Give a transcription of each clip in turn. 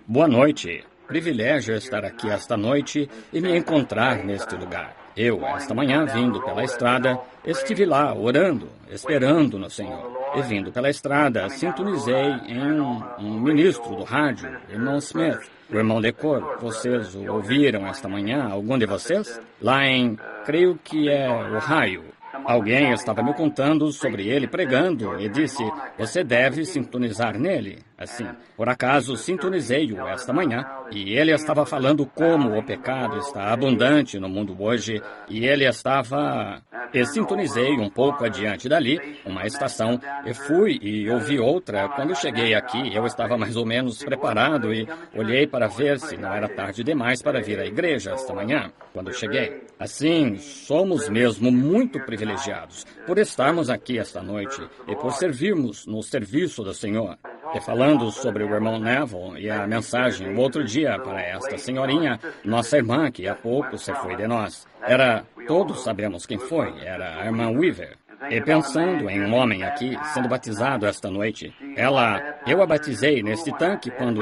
Boa noite. Privilégio estar aqui esta noite e me encontrar neste lugar. Eu, esta manhã, vindo pela estrada, estive lá orando, esperando no Senhor. E vindo pela estrada, sintonizei em um ministro do rádio, irmão Smith. O irmão Decor, vocês o ouviram esta manhã, algum de vocês? Lá em, creio que é Ohio. Alguém estava me contando sobre ele pregando e disse, você deve sintonizar nele. Assim, por acaso, sintonizei-o esta manhã e ele estava falando como o pecado está abundante no mundo hoje e ele estava... E sintonizei um pouco adiante dali, uma estação, e fui e ouvi outra. Quando cheguei aqui, eu estava mais ou menos preparado e olhei para ver se não era tarde demais para vir à igreja esta manhã, quando cheguei. Assim, somos mesmo muito privilegiados por estarmos aqui esta noite e por servirmos no serviço do Senhor. E falando sobre o irmão Neville e a mensagem o outro dia para esta senhorinha, nossa irmã que há pouco se foi de nós. Todos sabemos quem foi, era a irmã Weaver. E pensando em um homem aqui sendo batizado esta noite, eu a batizei neste tanque quando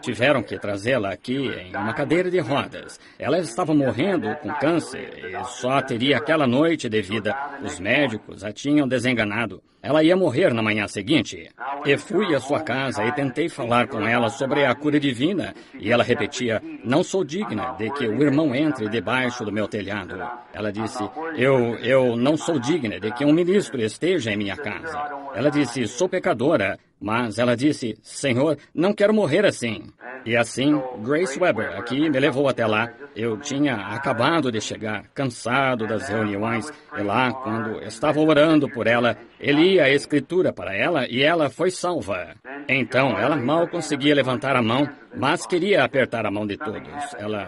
tiveram que trazê-la aqui em uma cadeira de rodas. Ela estava morrendo com câncer e só teria aquela noite de vida. Os médicos a tinham desenganado. Ela ia morrer na manhã seguinte. E fui à sua casa e tentei falar com ela sobre a cura divina. E ela repetia, não sou digna de que o irmão entre debaixo do meu telhado. Ela disse, eu não sou digna de que um ministro esteja em minha casa. Ela disse, sou pecadora. Mas ela disse, Senhor, não quero morrer assim. E assim, Grace Weber aqui me levou até lá. Eu tinha acabado de chegar, cansado das reuniões. E lá, quando estava orando por ela, ele lia a escritura para ela e ela foi salva. Então, ela mal conseguia levantar a mão, mas queria apertar a mão de todos.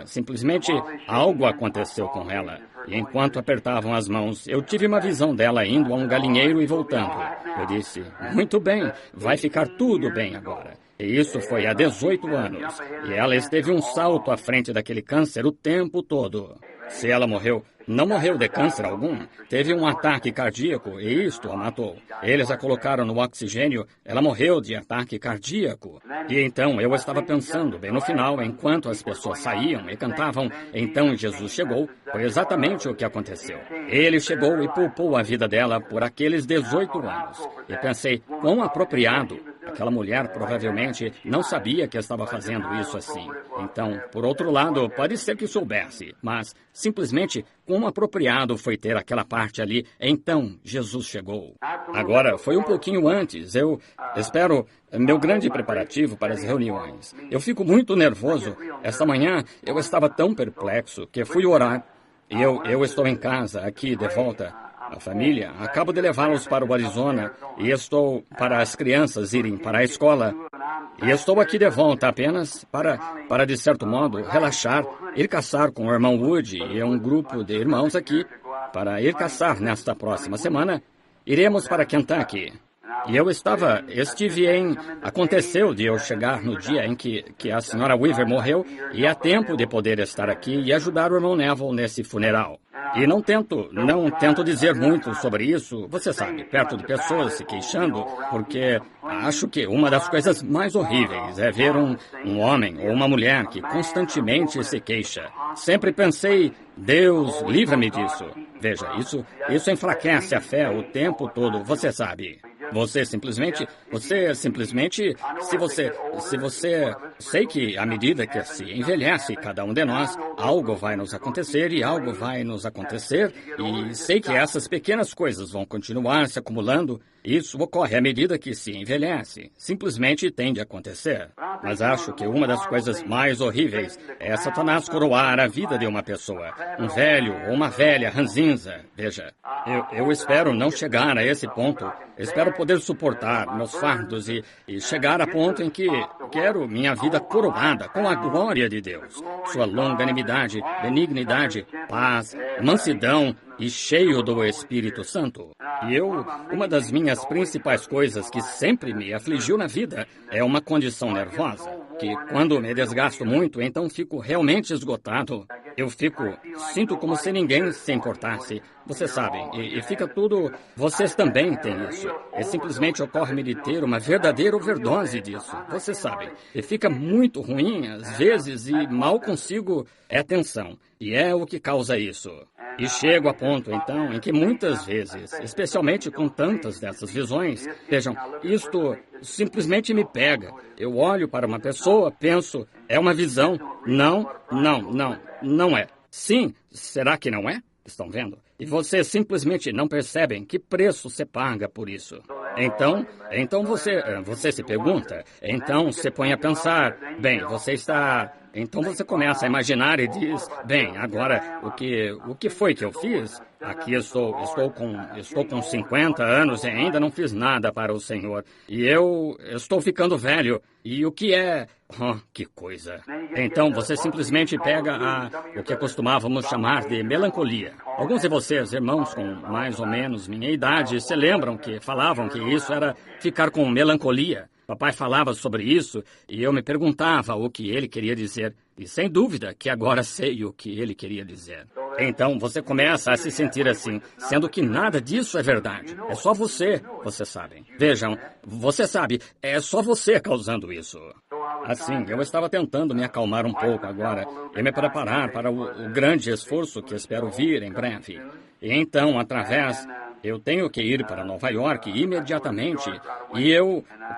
Simplesmente, algo aconteceu com ela. E enquanto apertavam as mãos, eu tive uma visão dela indo a um galinheiro e voltando. Eu disse, muito bem, vai ficar tudo bem agora. E isso foi há 18 anos. E ela esteve um salto à frente daquele câncer o tempo todo. Se ela morreu, não morreu de câncer algum. Teve um ataque cardíaco e isto a matou. Eles a colocaram no oxigênio, ela morreu de ataque cardíaco. E então eu estava pensando, bem no final, enquanto as pessoas saíam e cantavam, então Jesus chegou, foi exatamente o que aconteceu. Ele chegou e poupou a vida dela por aqueles 18 anos. E pensei, quão apropriado. Aquela mulher provavelmente não sabia que estava fazendo isso assim. Então, por outro lado, pode ser que soubesse, mas simplesmente quão apropriado foi ter aquela parte ali. Então, Jesus chegou. Agora, foi um pouquinho antes. Eu espero meu grande preparativo para as reuniões. Eu fico muito nervoso. Esta manhã, eu estava tão perplexo que fui orar. E eu estou em casa, aqui de volta. A família, acabo de levá-los para o Arizona e estou para as crianças irem para a escola. E estou aqui de volta apenas para de certo modo, relaxar, ir caçar com o irmão Woody e um grupo de irmãos aqui. Para ir caçar nesta próxima semana, iremos para Kentucky. E aconteceu de eu chegar no dia em que a senhora Weaver morreu e há tempo de poder estar aqui e ajudar o irmão Neville nesse funeral. E não tento dizer muito sobre isso, você sabe, perto de pessoas se queixando, porque acho que uma das coisas mais horríveis é ver um homem ou uma mulher que constantemente se queixa. Sempre pensei, Deus, livra-me disso. Veja, isso enfraquece a fé o tempo todo, você sabe. Você simplesmente, sei que à medida que se envelhece cada um de nós, algo vai nos acontecer e algo vai nos acontecer, e sei que essas pequenas coisas vão continuar se acumulando. Isso ocorre à medida que se envelhece. Simplesmente tem de acontecer. Mas acho que uma das coisas mais horríveis é Satanás coroar a vida de uma pessoa. Um velho ou uma velha ranzinza. Veja, eu espero não chegar a esse ponto. Espero poder suportar meus fardos e chegar a ponto em que quero minha vida coroada com a glória de Deus. Sua longanimidade, benignidade, paz, mansidão e cheio do Espírito Santo. E uma das minhas principais coisas que sempre me afligiu na vida é uma condição nervosa, que quando me desgasto muito, então fico realmente esgotado. Sinto como se ninguém se importasse. Vocês sabem, e fica tudo... Vocês também têm isso. E simplesmente ocorre-me de ter uma verdadeira overdose disso. Vocês sabem. E fica muito ruim, às vezes, e mal consigo... É tensão. E é o que causa isso. E chego a ponto, então, em que muitas vezes, especialmente com tantas dessas visões, vejam, isto simplesmente me pega. Eu olho para uma pessoa, penso, é uma visão. Não é. Sim, será que não é? Estão vendo? E vocês simplesmente não percebem que preço você paga por isso. Então você se pergunta, então você põe a pensar, bem, você está... Então você começa a imaginar e diz, bem, agora, o que foi que eu fiz? Aqui estou com 50 anos e ainda não fiz nada para o Senhor. E eu estou ficando velho. E o que é... Oh, que coisa. Então você simplesmente pega o que costumávamos chamar de melancolia. Alguns de vocês, irmãos com mais ou menos minha idade, se lembram que falavam que isso era ficar com melancolia. Papai falava sobre isso e eu me perguntava o que ele queria dizer. E sem dúvida que agora sei o que ele queria dizer. Então você começa a se sentir assim, sendo que nada disso é verdade. É só você sabem. Vejam, você sabe, é só você causando isso. Assim, eu estava tentando me acalmar um pouco agora e me preparar para o grande esforço que espero vir em breve. E então, eu tenho que ir para Nova York imediatamente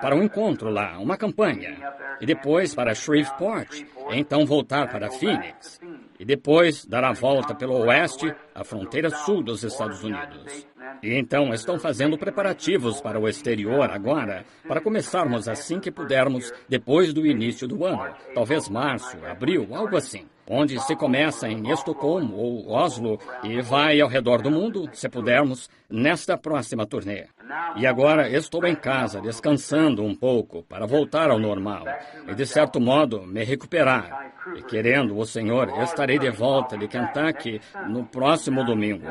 para um encontro lá, uma campanha. E depois para Shreveport, então voltar para Phoenix. E depois dar a volta pelo oeste, a fronteira sul dos Estados Unidos. E então estão fazendo preparativos para o exterior agora, para começarmos assim que pudermos, depois do início do ano. Talvez março, abril, algo assim. Onde se começa em Estocolmo ou Oslo e vai ao redor do mundo, se pudermos, nesta próxima turnê. E agora estou em casa, descansando um pouco, para voltar ao normal e, de certo modo, me recuperar. E, querendo o Senhor, estarei de volta de Kentucky no próximo domingo.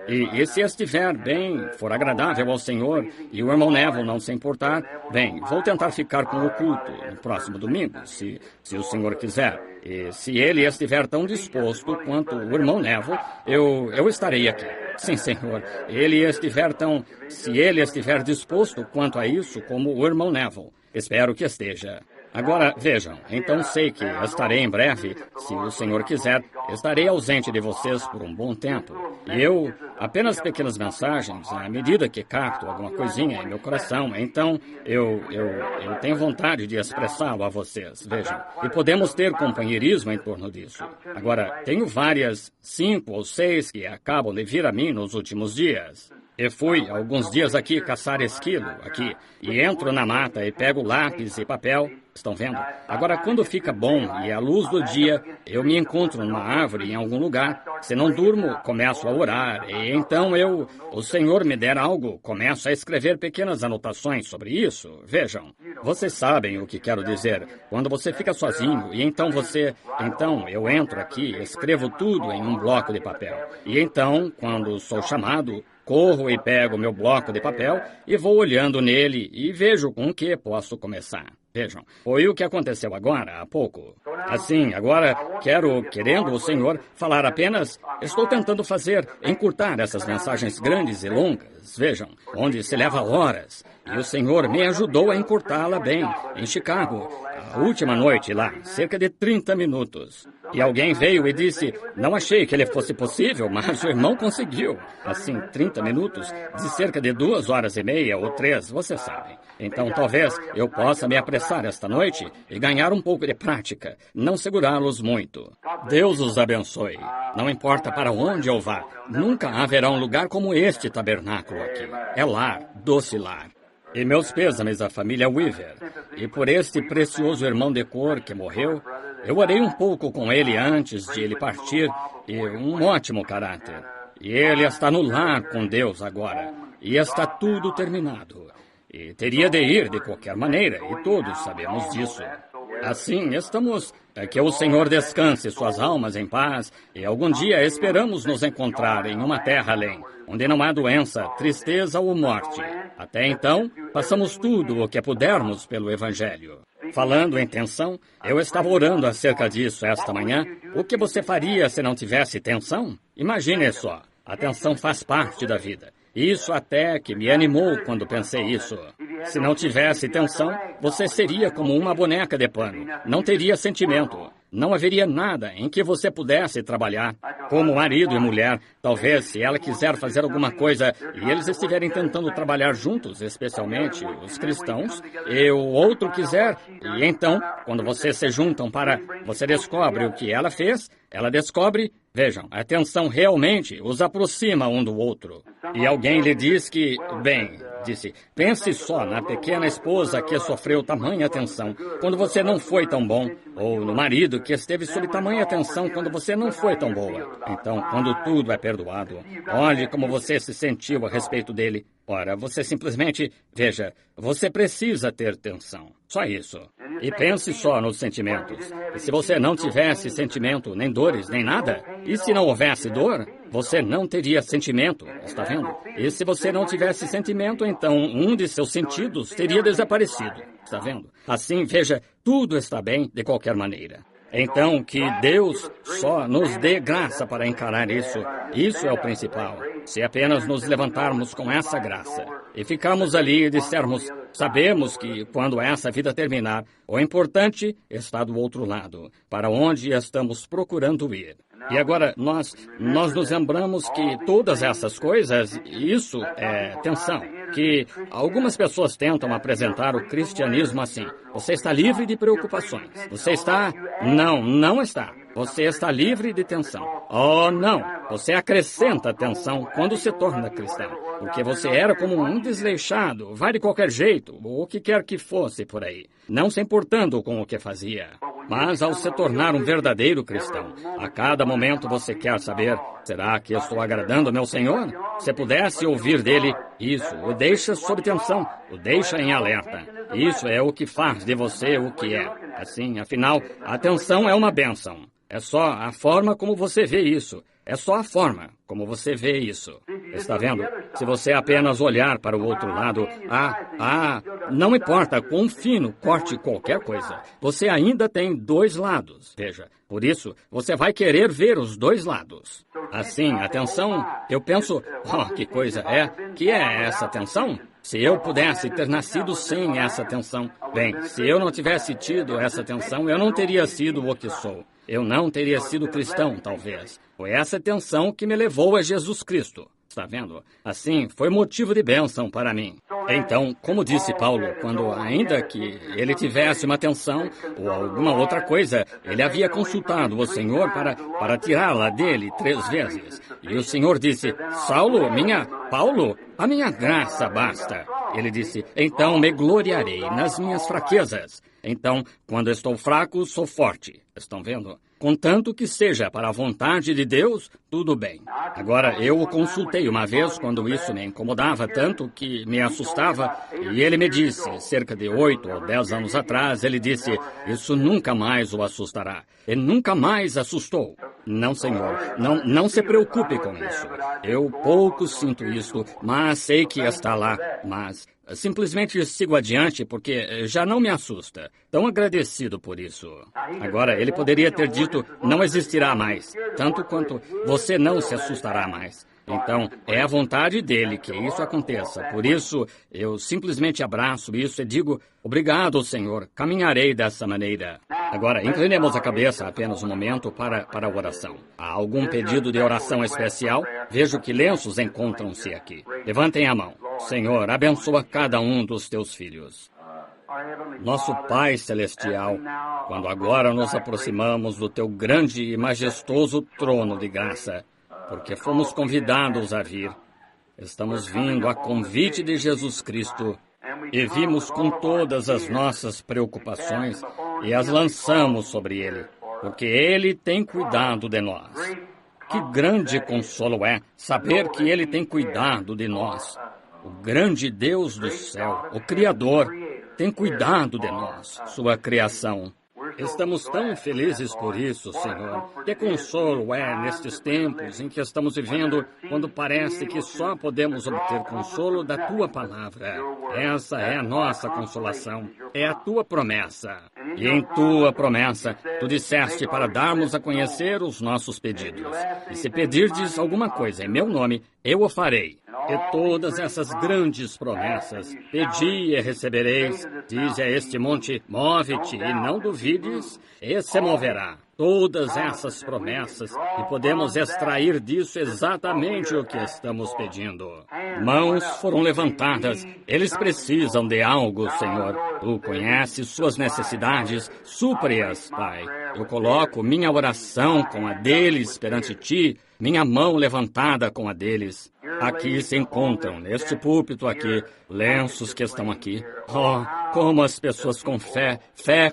E se estiver bem, for agradável ao Senhor, e o irmão Neville não se importar, bem, vou tentar ficar com o culto no próximo domingo, se o Senhor quiser. E se ele estiver tão disposto quanto o irmão Neville, eu estarei aqui. Sim, Senhor. Se ele estiver disposto quanto a isso, como o irmão Neville. Espero que esteja. Agora, vejam, então sei que estarei em breve, se o Senhor quiser, estarei ausente de vocês por um bom tempo. E apenas pequenas mensagens, à medida que capto alguma coisinha em meu coração, então eu tenho vontade de expressá-lo a vocês, vejam. E podemos ter companheirismo em torno disso. Agora, tenho 5 ou 6 que acabam de vir a mim nos últimos dias. Eu fui alguns dias aqui caçar esquilo, e entro na mata e pego lápis e papel. Estão vendo? Agora, quando fica bom e à luz do dia, eu me encontro numa árvore em algum lugar. Se não durmo, começo a orar. E então o Senhor me der algo, começo a escrever pequenas anotações sobre isso. Vejam, vocês sabem o que quero dizer. Quando você fica sozinho, e então eu entro aqui, escrevo tudo em um bloco de papel. E então, quando sou chamado, corro e pego meu bloco de papel e vou olhando nele e vejo com o que posso começar. Vejam, foi o que aconteceu agora, há pouco. Assim, agora, querendo o Senhor, falar apenas, estou tentando encurtar essas mensagens grandes e longas, vejam, onde se leva horas. E o Senhor me ajudou a encurtá-la bem, em Chicago, a última noite lá, cerca de 30 minutos. E alguém veio e disse, não achei que ele fosse possível, mas o irmão conseguiu. Assim, 30 minutos, de cerca de 2h30 ou 3, vocês sabem. Então, talvez eu possa me apressar esta noite e ganhar um pouco de prática, não segurá-los muito. Deus os abençoe. Não importa para onde eu vá, nunca haverá um lugar como este tabernáculo aqui. É lar, doce lar. E meus pêsames à família Weaver. E por este precioso irmão de cor que morreu, eu orei um pouco com ele antes de ele partir, e um ótimo caráter. E ele está no lar com Deus agora, e está tudo terminado. E teria de ir de qualquer maneira, e todos sabemos disso. Assim, que o Senhor descanse suas almas em paz, e algum dia esperamos nos encontrar em uma terra além, onde não há doença, tristeza ou morte. Até então, passamos tudo o que pudermos pelo Evangelho. falando em tensão, eu estava orando acerca disso esta manhã. O que você faria se não tivesse tensão? Imagine só, a tensão faz parte da vida. Isso até que me animou quando pensei isso. Se não tivesse tensão, você seria como uma boneca de pano. Não teria sentimento. Não haveria nada em que você pudesse trabalhar. Como marido e mulher, talvez se ela quiser fazer alguma coisa e eles estiverem tentando trabalhar juntos, especialmente os cristãos, e o outro quiser, e então, quando vocês se juntam você descobre o que ela fez, ela descobre. Vejam, a tensão realmente os aproxima um do outro. E alguém lhe diz que, pense só na pequena esposa que sofreu tamanha tensão quando você não foi tão bom, ou no marido que esteve sob tamanha tensão quando você não foi tão boa. Então, quando tudo é perdoado, olhe como você se sentiu a respeito dele. Ora, você simplesmente, você precisa ter tensão. Só isso. E pense só nos sentimentos. E se você não tivesse sentimento, nem dores, nem nada, e se não houvesse dor, você não teria sentimento, está vendo? E se você não tivesse sentimento, então um de seus sentidos teria desaparecido, está vendo? Assim, tudo está bem de qualquer maneira. Então, que Deus só nos dê graça para encarar isso. Isso é o principal. Se apenas nos levantarmos com essa graça e ficarmos ali e dissermos, sabemos que quando essa vida terminar, o importante está do outro lado, para onde estamos procurando ir. E agora, nós nos lembramos que todas essas coisas, isso é tensão. Que algumas pessoas tentam apresentar o cristianismo assim. Você está livre de preocupações. Você está... Não está. Você está livre de tensão. Oh, não. Você acrescenta tensão quando se torna cristão. Porque você era como um desleixado, vai de qualquer jeito, ou o que quer que fosse por aí, não se importando com o que fazia. Mas ao se tornar um verdadeiro cristão, a cada momento você quer saber, será que eu estou agradando meu Senhor? Se pudesse ouvir dele, isso o deixa sob tensão, o deixa em alerta. Isso é o que faz de você o que é. Assim, afinal, a tensão é uma bênção. É só a forma como você vê isso. É só a forma como você vê isso. Está vendo? Se você apenas olhar para o outro lado, não importa quão fino corte qualquer coisa, você ainda tem dois lados. Por isso, você vai querer ver os dois lados. Assim, a tensão, eu penso, que coisa é? Que é essa tensão? Se eu pudesse ter nascido sem essa tensão, se eu não tivesse tido essa tensão, eu não teria sido o que sou. Eu não teria sido cristão, talvez. Foi essa tensão que me levou a Jesus Cristo. Está vendo? Assim, foi motivo de bênção para mim. Então, como disse Paulo, quando ainda que ele tivesse uma tensão ou alguma outra coisa, ele havia consultado o Senhor para tirá-la dele 3 vezes. E o Senhor disse, Paulo, a minha graça basta. Ele disse, então me gloriarei nas minhas fraquezas. Então, quando estou fraco, sou forte. Estão vendo? Contanto que seja para a vontade de Deus, tudo bem. Agora, eu o consultei uma vez quando isso me incomodava tanto que me assustava, e ele me disse, cerca de 8 ou 10 anos atrás, ele disse, isso nunca mais o assustará. E nunca mais assustou. Não, Senhor, não se preocupe com isso. Eu pouco sinto isso, mas sei que está lá, mas... simplesmente sigo adiante porque já não me assusta. Tão agradecido por isso. Agora, ele poderia ter dito, não existirá mais, tanto quanto você não se assustará mais. Então, é a vontade dele que isso aconteça. Por isso, eu simplesmente abraço isso e digo, obrigado, Senhor, caminharei dessa maneira. Agora, inclinemos a cabeça apenas um momento para a oração. Há algum pedido de oração especial? Vejo que lenços encontram-se aqui. Levantem a mão. Senhor, abençoa cada um dos teus filhos. Nosso Pai Celestial, quando agora nos aproximamos do teu grande e majestoso trono de graça, porque fomos convidados a vir, estamos vindo a convite de Jesus Cristo e vimos com todas as nossas preocupações e as lançamos sobre Ele, porque Ele tem cuidado de nós. Que grande consolo é saber que Ele tem cuidado de nós. O grande Deus do céu, o Criador, tem cuidado de nós, sua criação. Estamos tão felizes por isso, Senhor. Que consolo é nestes tempos em que estamos vivendo, quando parece que só podemos obter consolo da Tua palavra. Essa é a nossa consolação. É a Tua promessa. E em Tua promessa, Tu disseste para darmos a conhecer os nossos pedidos. E se pedirdes alguma coisa em meu nome, eu o farei. E todas essas grandes promessas, pedi e recebereis, diz a este monte, move-te e não duvides, e se moverá. Todas essas promessas, e podemos extrair disso exatamente o que estamos pedindo. Mãos foram levantadas, eles precisam de algo, Senhor. Tu conheces suas necessidades, supre-as, Pai. Eu coloco minha oração com a deles perante Ti, minha mão levantada com a deles. Aqui se encontram, neste púlpito aqui, lenços que estão aqui. Oh, como as pessoas com fé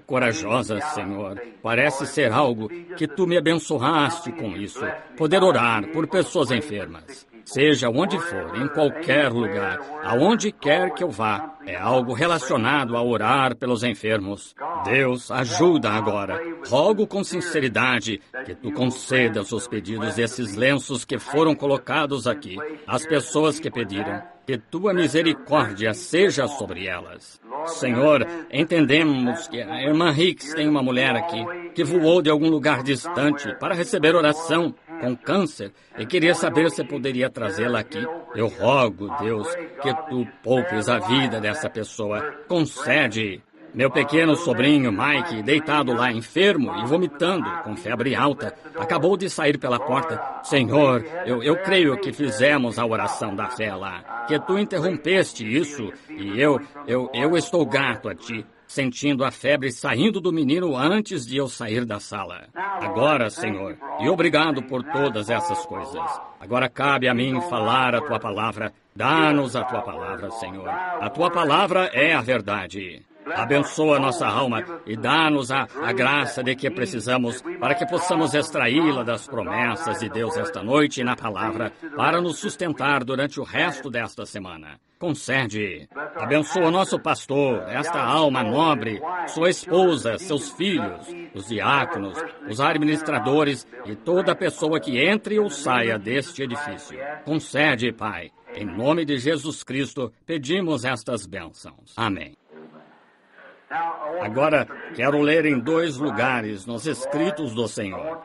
corajosa, Senhor. Parece ser algo que Tu me abençoaste com isso. Poder orar por pessoas enfermas. Seja onde for, em qualquer lugar, aonde quer que eu vá, é algo relacionado a orar pelos enfermos. Deus, ajuda agora. Rogo com sinceridade que Tu concedas os pedidos desses lenços que foram colocados aqui, às pessoas que pediram, que Tua misericórdia seja sobre elas. Senhor, entendemos que a irmã Hicks tem uma mulher aqui que voou de algum lugar distante para receber oração com câncer e queria saber se poderia trazê-la aqui. Eu rogo, Deus, que Tu poupes a vida dessa pessoa. Concede. Meu pequeno sobrinho, Mike, deitado lá enfermo e vomitando, com febre alta, acabou de sair pela porta. Senhor, eu creio que fizemos a oração da fé lá, que Tu interrompeste isso, e eu estou grato a Ti, sentindo a febre saindo do menino antes de eu sair da sala. Agora, Senhor, e obrigado por todas essas coisas. Agora cabe a mim falar a Tua palavra. Dá-nos a Tua palavra, Senhor. A Tua palavra é a verdade. Abençoa nossa alma e dá-nos a graça de que precisamos para que possamos extraí-la das promessas de Deus esta noite na palavra para nos sustentar durante o resto desta semana. Concede. Abençoa nosso pastor, esta alma nobre, sua esposa, seus filhos, os diáconos, os administradores e toda pessoa que entre ou saia deste edifício. Concede, Pai. Em nome de Jesus Cristo, pedimos estas bênçãos. Amém. Agora, quero ler em 2 lugares nos escritos do Senhor.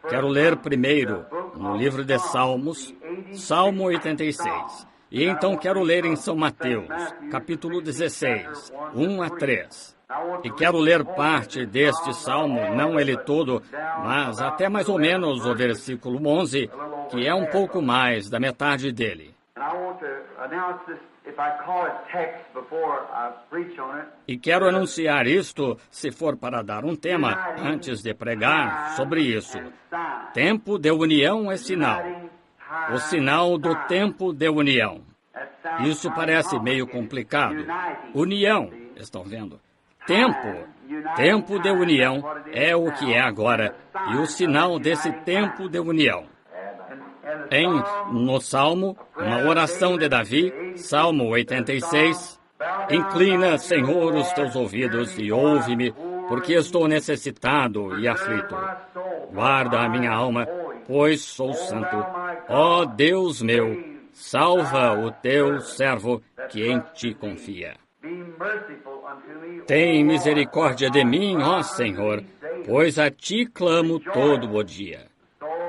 Quero ler primeiro no livro de Salmos, Salmo 86. E então quero ler em São Mateus, capítulo 16, 1 a 3. E quero ler parte deste salmo, não ele todo, mas até mais ou menos o versículo 11, que é um pouco mais da metade dele. E quero anunciar isto, se for para dar um tema, antes de pregar sobre isso. Tempo de união é sinal. O sinal do tempo de união. Isso parece meio complicado. União, estão vendo? Tempo de união é o que é agora, e o sinal desse tempo de união. No Salmo, uma oração de Davi, Salmo 86, inclina, Senhor, os teus ouvidos e ouve-me, porque estou necessitado e aflito. Guarda a minha alma, pois sou santo. Ó Deus meu, salva o teu servo que em ti confia. Tem misericórdia de mim, ó Senhor, pois a ti clamo todo o dia.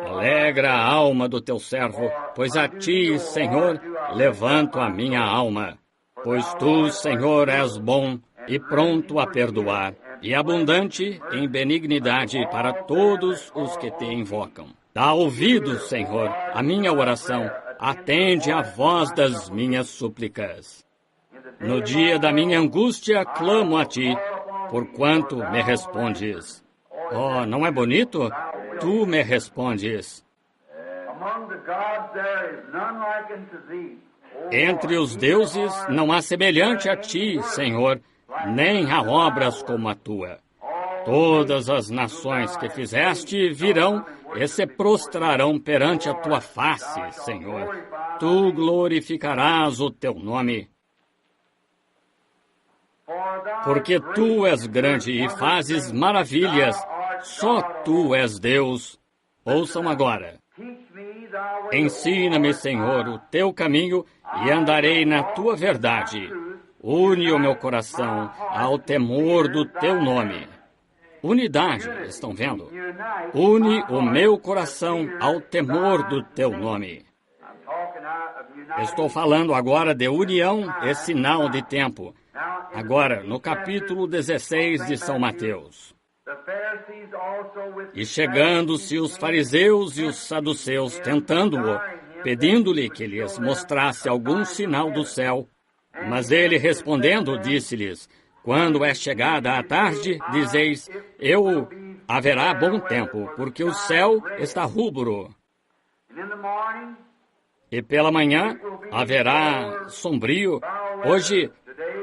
Alegra a alma do teu servo, pois a ti, Senhor, levanto a minha alma. Pois tu, Senhor, és bom e pronto a perdoar, e abundante em benignidade para todos os que te invocam. Dá ouvidos, Senhor, à minha oração, atende à voz das minhas súplicas. No dia da minha angústia, clamo a ti, porquanto me respondes. Oh, não é bonito? Tu me respondes. Entre os deuses não há semelhante a ti, Senhor, nem há obras como a tua. Todas as nações que fizeste virão e se prostrarão perante a tua face, Senhor. Tu glorificarás o teu nome. Porque tu és grande e fazes maravilhas, só tu és Deus. Ouçam agora. Ensina-me, Senhor, o teu caminho e andarei na tua verdade. Une o meu coração ao temor do teu nome. Unidade, estão vendo? Une o meu coração ao temor do teu nome. Estou falando agora de união e sinal de tempo. Agora, no capítulo 16 de São Mateus. E chegando-se os fariseus e os saduceus, tentando-o, pedindo-lhe que lhes mostrasse algum sinal do céu. Mas ele, respondendo, disse-lhes, quando é chegada a tarde, dizeis, haverá bom tempo, porque o céu está rubro. E pela manhã haverá sombrio, hoje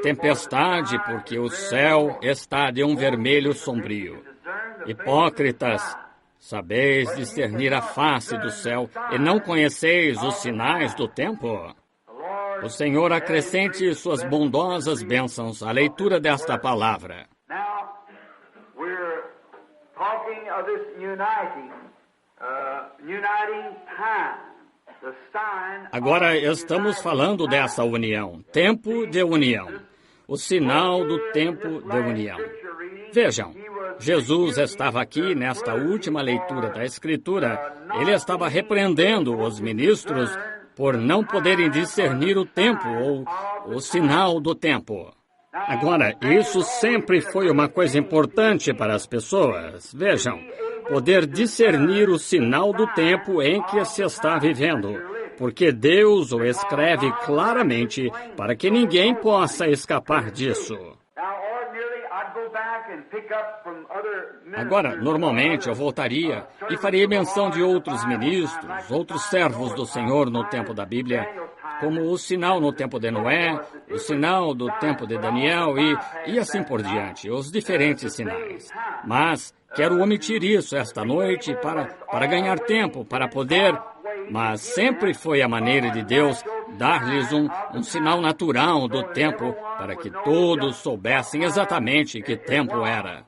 tempestade, porque o céu está de um vermelho sombrio. Hipócritas, sabeis discernir a face do céu e não conheceis os sinais do tempo? O Senhor acrescente suas bondosas bênçãos à leitura desta palavra. Agora estamos falando dessa união, tempo de união, o sinal do tempo de união. Vejam, Jesus estava aqui nesta última leitura da Escritura, ele estava repreendendo os ministros por não poderem discernir o tempo ou o sinal do tempo. Agora, isso sempre foi uma coisa importante para as pessoas. Vejam, poder discernir o sinal do tempo em que se está vivendo, porque Deus o escreve claramente para que ninguém possa escapar disso. Agora, normalmente eu voltaria e faria menção de outros ministros, outros servos do Senhor no tempo da Bíblia, como o sinal no tempo de Noé, o sinal do tempo de Daniel e assim por diante, os diferentes sinais. Mas quero omitir isso esta noite para ganhar tempo, para poder... Mas sempre foi a maneira de Deus dar-lhes um sinal natural do tempo para que todos soubessem exatamente que tempo era.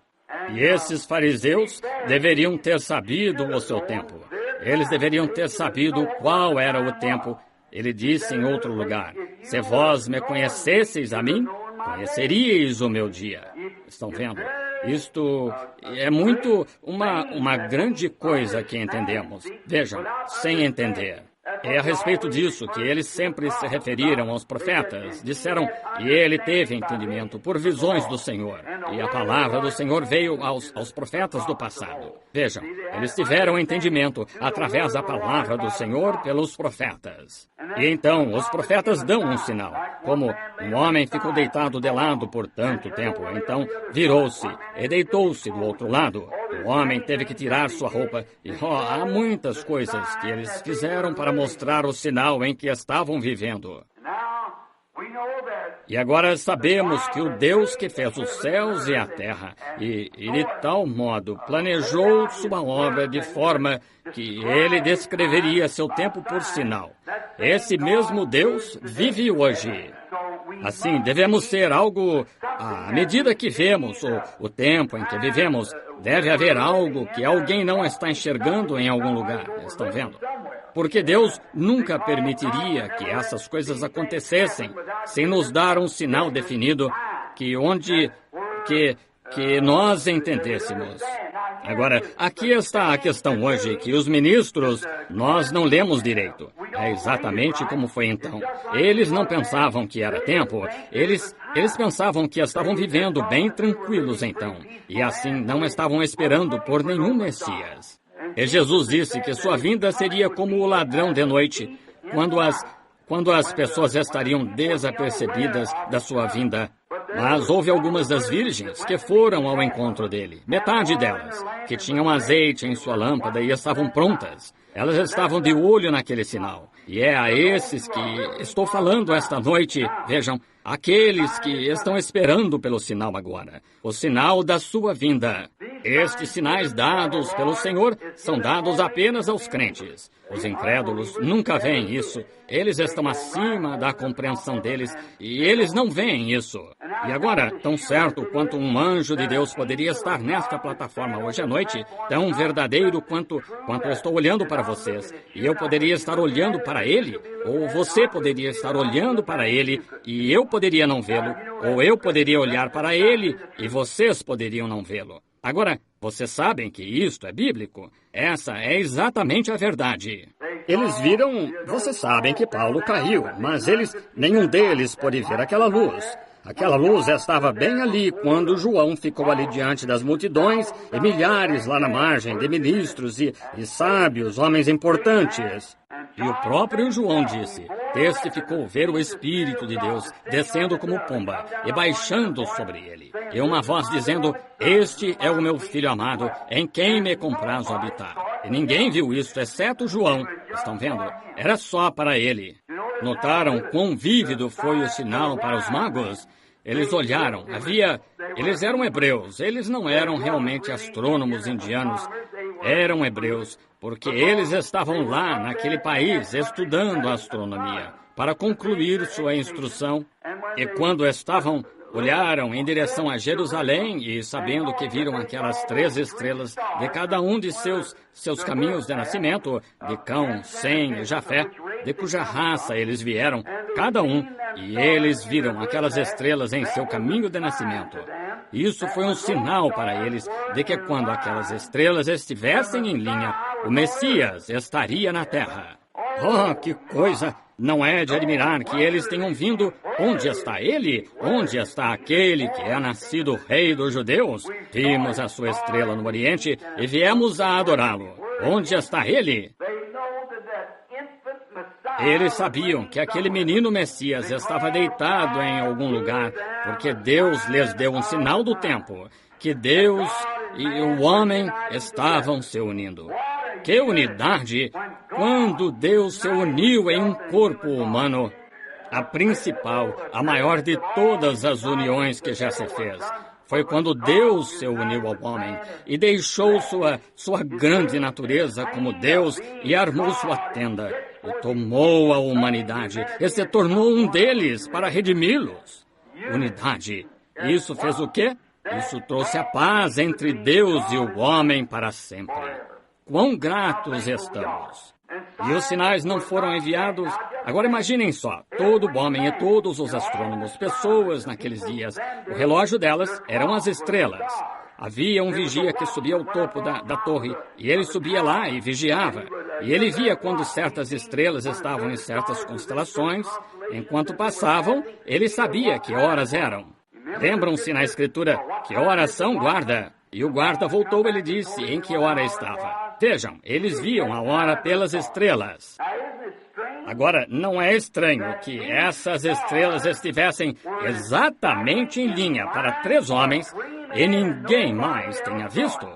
E esses fariseus deveriam ter sabido o seu tempo. Eles deveriam ter sabido qual era o tempo. Ele disse em outro lugar, se vós me conhecesseis a mim, conheceríeis o meu dia. Estão vendo? Isto é muito uma grande coisa que entendemos. Vejam, sem entender. É a respeito disso que eles sempre se referiram aos profetas. Disseram, e ele teve entendimento por visões do Senhor. E a palavra do Senhor veio aos profetas do passado. Vejam, eles tiveram entendimento através da palavra do Senhor pelos profetas. E então, os profetas dão um sinal. Como um homem ficou deitado de lado por tanto tempo, então virou-se e deitou-se do outro lado. O homem teve que tirar sua roupa. E há muitas coisas que eles fizeram para mostrar o sinal em que estavam vivendo. E agora sabemos que o Deus que fez os céus e a terra, e de tal modo planejou sua obra de forma que ele descreveria seu tempo por sinal. Esse mesmo Deus vive hoje. Assim, devemos ser algo, à medida que vemos o tempo em que vivemos, deve haver algo que alguém não está enxergando em algum lugar. Estão vendo? Porque Deus nunca permitiria que essas coisas acontecessem sem nos dar um sinal definido que nós entendêssemos. Agora, aqui está a questão hoje, que os ministros, nós não lemos direito. É exatamente como foi então. Eles não pensavam que era tempo, eles pensavam que estavam vivendo bem tranquilos então, e assim não estavam esperando por nenhum Messias. E Jesus disse que sua vinda seria como o ladrão de noite, quando as pessoas estariam desapercebidas da sua vinda. Mas houve algumas das virgens que foram ao encontro dele, metade delas, que tinham azeite em sua lâmpada e estavam prontas. Elas estavam de olho naquele sinal. E é a esses que estou falando esta noite, vejam, aqueles que estão esperando pelo sinal agora, o sinal da sua vinda. Estes sinais dados pelo Senhor são dados apenas aos crentes. Os incrédulos nunca veem isso. Eles estão acima da compreensão deles e eles não veem isso. E agora, tão certo quanto um anjo de Deus poderia estar nesta plataforma hoje à noite, tão verdadeiro quanto eu estou olhando para vocês, e eu poderia estar olhando para ele, ou você poderia estar olhando para ele e eu poderia não vê-lo, ou eu poderia olhar para ele e vocês poderiam não vê-lo. Agora, vocês sabem que isto é bíblico. Essa é exatamente a verdade. Eles viram, vocês sabem que Paulo caiu, mas nenhum deles pôde ver aquela luz. Aquela luz estava bem ali quando João ficou ali diante das multidões e milhares lá na margem de ministros e sábios, homens importantes. E o próprio João disse, testificou ver o Espírito de Deus descendo como pomba e baixando sobre ele. E uma voz dizendo, este é o meu filho amado, em quem me comprazo habitar. E ninguém viu isso, exceto João. Estão vendo? Era só para ele. Notaram quão vívido foi o sinal para os magos? Eles olharam, eles eram hebreus, eles não eram realmente astrônomos indianos, eram hebreus, porque eles estavam lá naquele país estudando astronomia, para concluir sua instrução, e quando olharam em direção a Jerusalém e, sabendo que viram aquelas 3 estrelas de cada um de seus caminhos de nascimento, de Cão, Sem e Jafé, de cuja raça eles vieram, cada um, e eles viram aquelas estrelas em seu caminho de nascimento. Isso foi um sinal para eles de que quando aquelas estrelas estivessem em linha, o Messias estaria na terra. Oh, que coisa! Não é de admirar que eles tenham vindo. Onde está ele? Onde está aquele que é nascido rei dos judeus? Vimos a sua estrela no Oriente e viemos a adorá-lo. Onde está ele? Eles sabiam que aquele menino Messias estava deitado em algum lugar, porque Deus lhes deu um sinal do tempo, que Deus e o homem estavam se unindo. Que unidade! Quando Deus se uniu em um corpo humano, a principal, a maior de todas as uniões que já se fez, foi quando Deus se uniu ao homem e deixou sua grande natureza como Deus e armou sua tenda e tomou a humanidade e se tornou um deles para redimi-los. Unidade. Isso fez o quê? Isso trouxe a paz entre Deus e o homem para sempre. Quão gratos estamos! E os sinais não foram enviados. Agora imaginem só, todo homem e todos os astrônomos, pessoas naqueles dias, o relógio delas eram as estrelas. Havia um vigia que subia ao topo da torre, e ele subia lá e vigiava. E ele via quando certas estrelas estavam em certas constelações. Enquanto passavam, ele sabia que horas eram. Lembram-se na Escritura, que horas são, guarda? E o guarda voltou, ele disse, em que hora estava. Vejam, eles viam a hora pelas estrelas. Agora, não é estranho que essas estrelas estivessem exatamente em linha para 3 homens e ninguém mais tenha visto.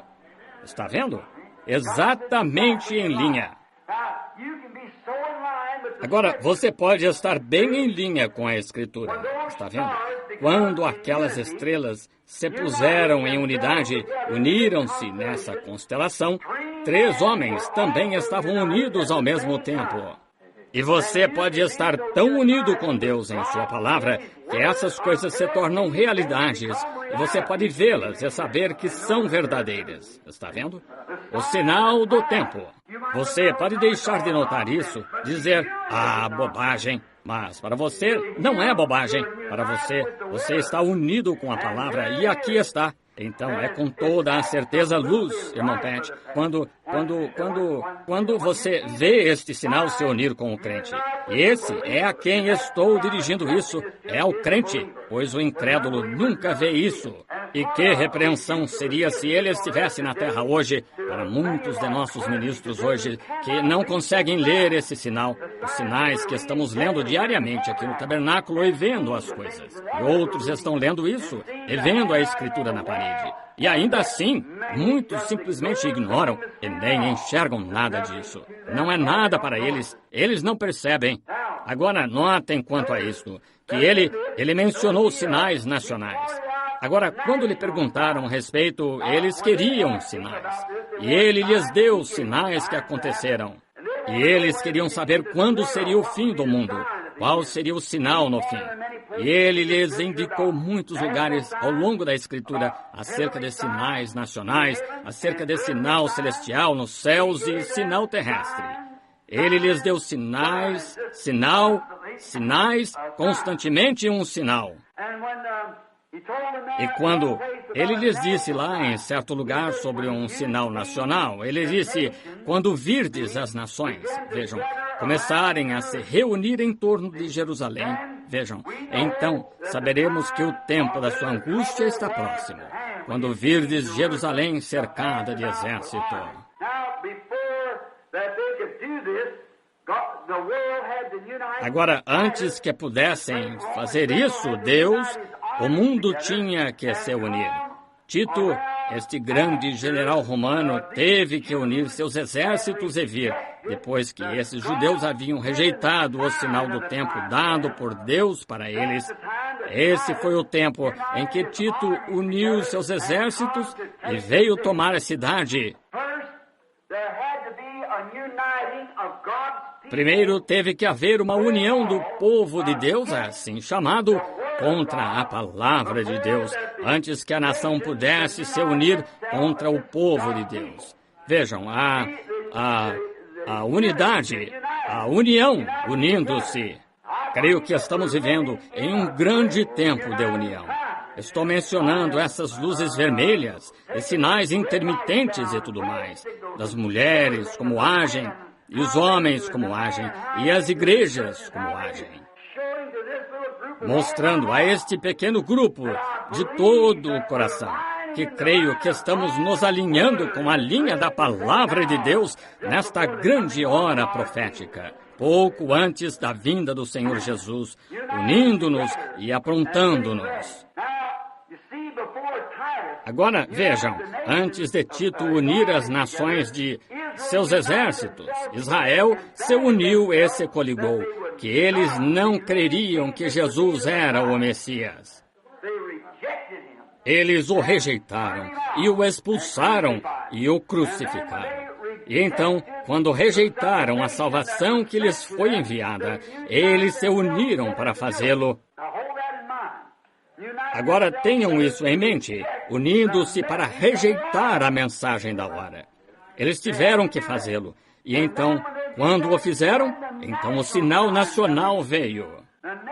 Está vendo? Exatamente em linha. Agora, você pode estar bem em linha com a Escritura. Está vendo? Quando aquelas estrelas se puseram em unidade, uniram-se nessa constelação, 3 homens também estavam unidos ao mesmo tempo. E você pode estar tão unido com Deus em sua palavra que essas coisas se tornam realidades e você pode vê-las e saber que são verdadeiras. Está vendo? O sinal do tempo. Você pode deixar de notar isso, dizer, bobagem. Mas para você não é bobagem. Para você está unido com a palavra e aqui está. Então é com toda a certeza luz, irmão Pat, quando você vê este sinal se unir com o crente. Esse é a quem estou dirigindo isso, é ao crente, pois o incrédulo nunca vê isso. E que repreensão seria se ele estivesse na terra hoje, para muitos de nossos ministros hoje, que não conseguem ler esse sinal, os sinais que estamos lendo diariamente aqui no tabernáculo e vendo as coisas. E outros estão lendo isso e vendo a Escritura na parede. E ainda assim, muitos simplesmente ignoram e nem enxergam nada disso. Não é nada para eles, eles não percebem. Agora, notem quanto a isto, que ele mencionou sinais nacionais. Agora, quando lhe perguntaram a respeito, eles queriam sinais. E ele lhes deu os sinais que aconteceram. E eles queriam saber quando seria o fim do mundo, qual seria o sinal no fim. E ele lhes indicou muitos lugares ao longo da Escritura acerca de sinais nacionais, acerca de sinal celestial nos céus e sinal terrestre. Ele lhes deu sinais, constantemente um sinal. E quando ele lhes disse lá em certo lugar sobre um sinal nacional, ele disse, quando virdes as nações, vejam, começarem a se reunir em torno de Jerusalém, vejam, então saberemos que o tempo da sua angústia está próximo, quando virdes Jerusalém cercada de exército. Agora, antes que pudessem fazer isso, o mundo tinha que se unir. Tito, este grande general romano, teve que unir seus exércitos e vir, depois que esses judeus haviam rejeitado o sinal do tempo dado por Deus para eles. Esse foi o tempo em que Tito uniu seus exércitos e veio tomar a cidade. Primeiro teve que haver uma união do povo de Deus, assim chamado, contra a palavra de Deus, antes que a nação pudesse se unir contra o povo de Deus. Vejam, a unidade, a união unindo-se. Creio que estamos vivendo em um grande tempo de união. Estou mencionando essas luzes vermelhas, e sinais intermitentes e tudo mais, das mulheres como agem, e os homens como agem, e as igrejas como agem. Mostrando a este pequeno grupo de todo o coração que creio que estamos nos alinhando com a linha da palavra de Deus nesta grande hora profética, pouco antes da vinda do Senhor Jesus, unindo-nos e aprontando-nos. Agora, vejam, antes de Tito unir as nações de seus exércitos, Israel se uniu e se coligou, que eles não creriam que Jesus era o Messias. Eles o rejeitaram e o expulsaram e o crucificaram. E então, quando rejeitaram a salvação que lhes foi enviada, eles se uniram para fazê-lo. Agora tenham isso em mente, unindo-se para rejeitar a mensagem da hora. Eles tiveram que fazê-lo. E então, quando o fizeram, então o sinal nacional veio.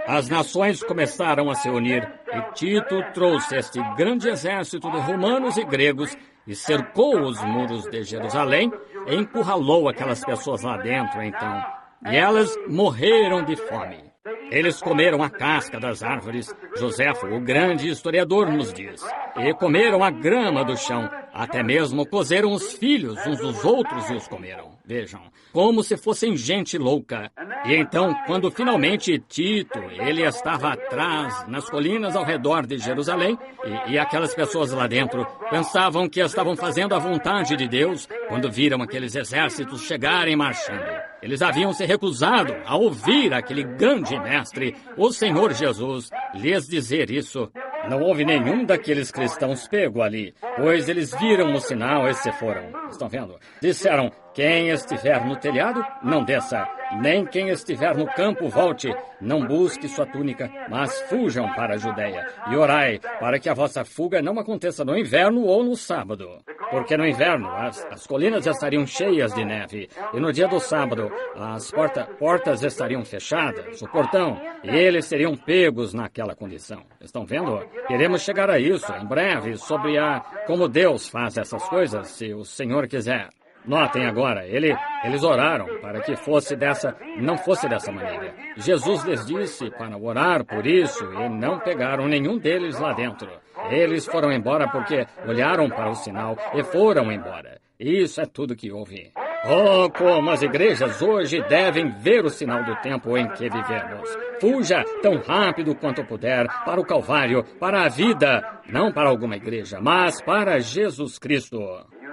As nações começaram a se unir, e Tito trouxe este grande exército de romanos e gregos e cercou os muros de Jerusalém e encurralou aquelas pessoas lá dentro, então. E elas morreram de fome. Eles comeram a casca das árvores, Joséfo, o grande historiador, nos diz, e comeram a grama do chão, até mesmo cozeram os filhos uns dos outros e os comeram. Vejam, como se fossem gente louca. E então, quando finalmente Tito, ele estava atrás, nas colinas ao redor de Jerusalém, e aquelas pessoas lá dentro pensavam que estavam fazendo a vontade de Deus, quando viram aqueles exércitos chegarem marchando. Eles haviam se recusado a ouvir aquele grande mestre, o Senhor Jesus, lhes dizer isso. Não houve nenhum daqueles cristãos pego ali, pois eles viram o sinal e se foram. Estão vendo? Disseram, quem estiver no telhado, não desça. Nem quem estiver no campo, volte. Não busque sua túnica, mas fujam para a Judéia. E orai, para que a vossa fuga não aconteça no inverno ou no sábado. Porque no inverno as colinas estariam cheias de neve. E no dia do sábado as portas estariam fechadas, o portão. E eles seriam pegos naquela condição. Estão vendo? Queremos chegar a isso em breve, sobre como Deus faz essas coisas, se o Senhor quiser. Notem agora, eles oraram para que não fosse dessa maneira. Jesus lhes disse para orar por isso e não pegaram nenhum deles lá dentro. Eles foram embora porque olharam para o sinal e foram embora. Isso é tudo que houve. Oh, como as igrejas hoje devem ver o sinal do tempo em que vivemos. Fuja tão rápido quanto puder para o Calvário, para a vida, não para alguma igreja, mas para Jesus Cristo.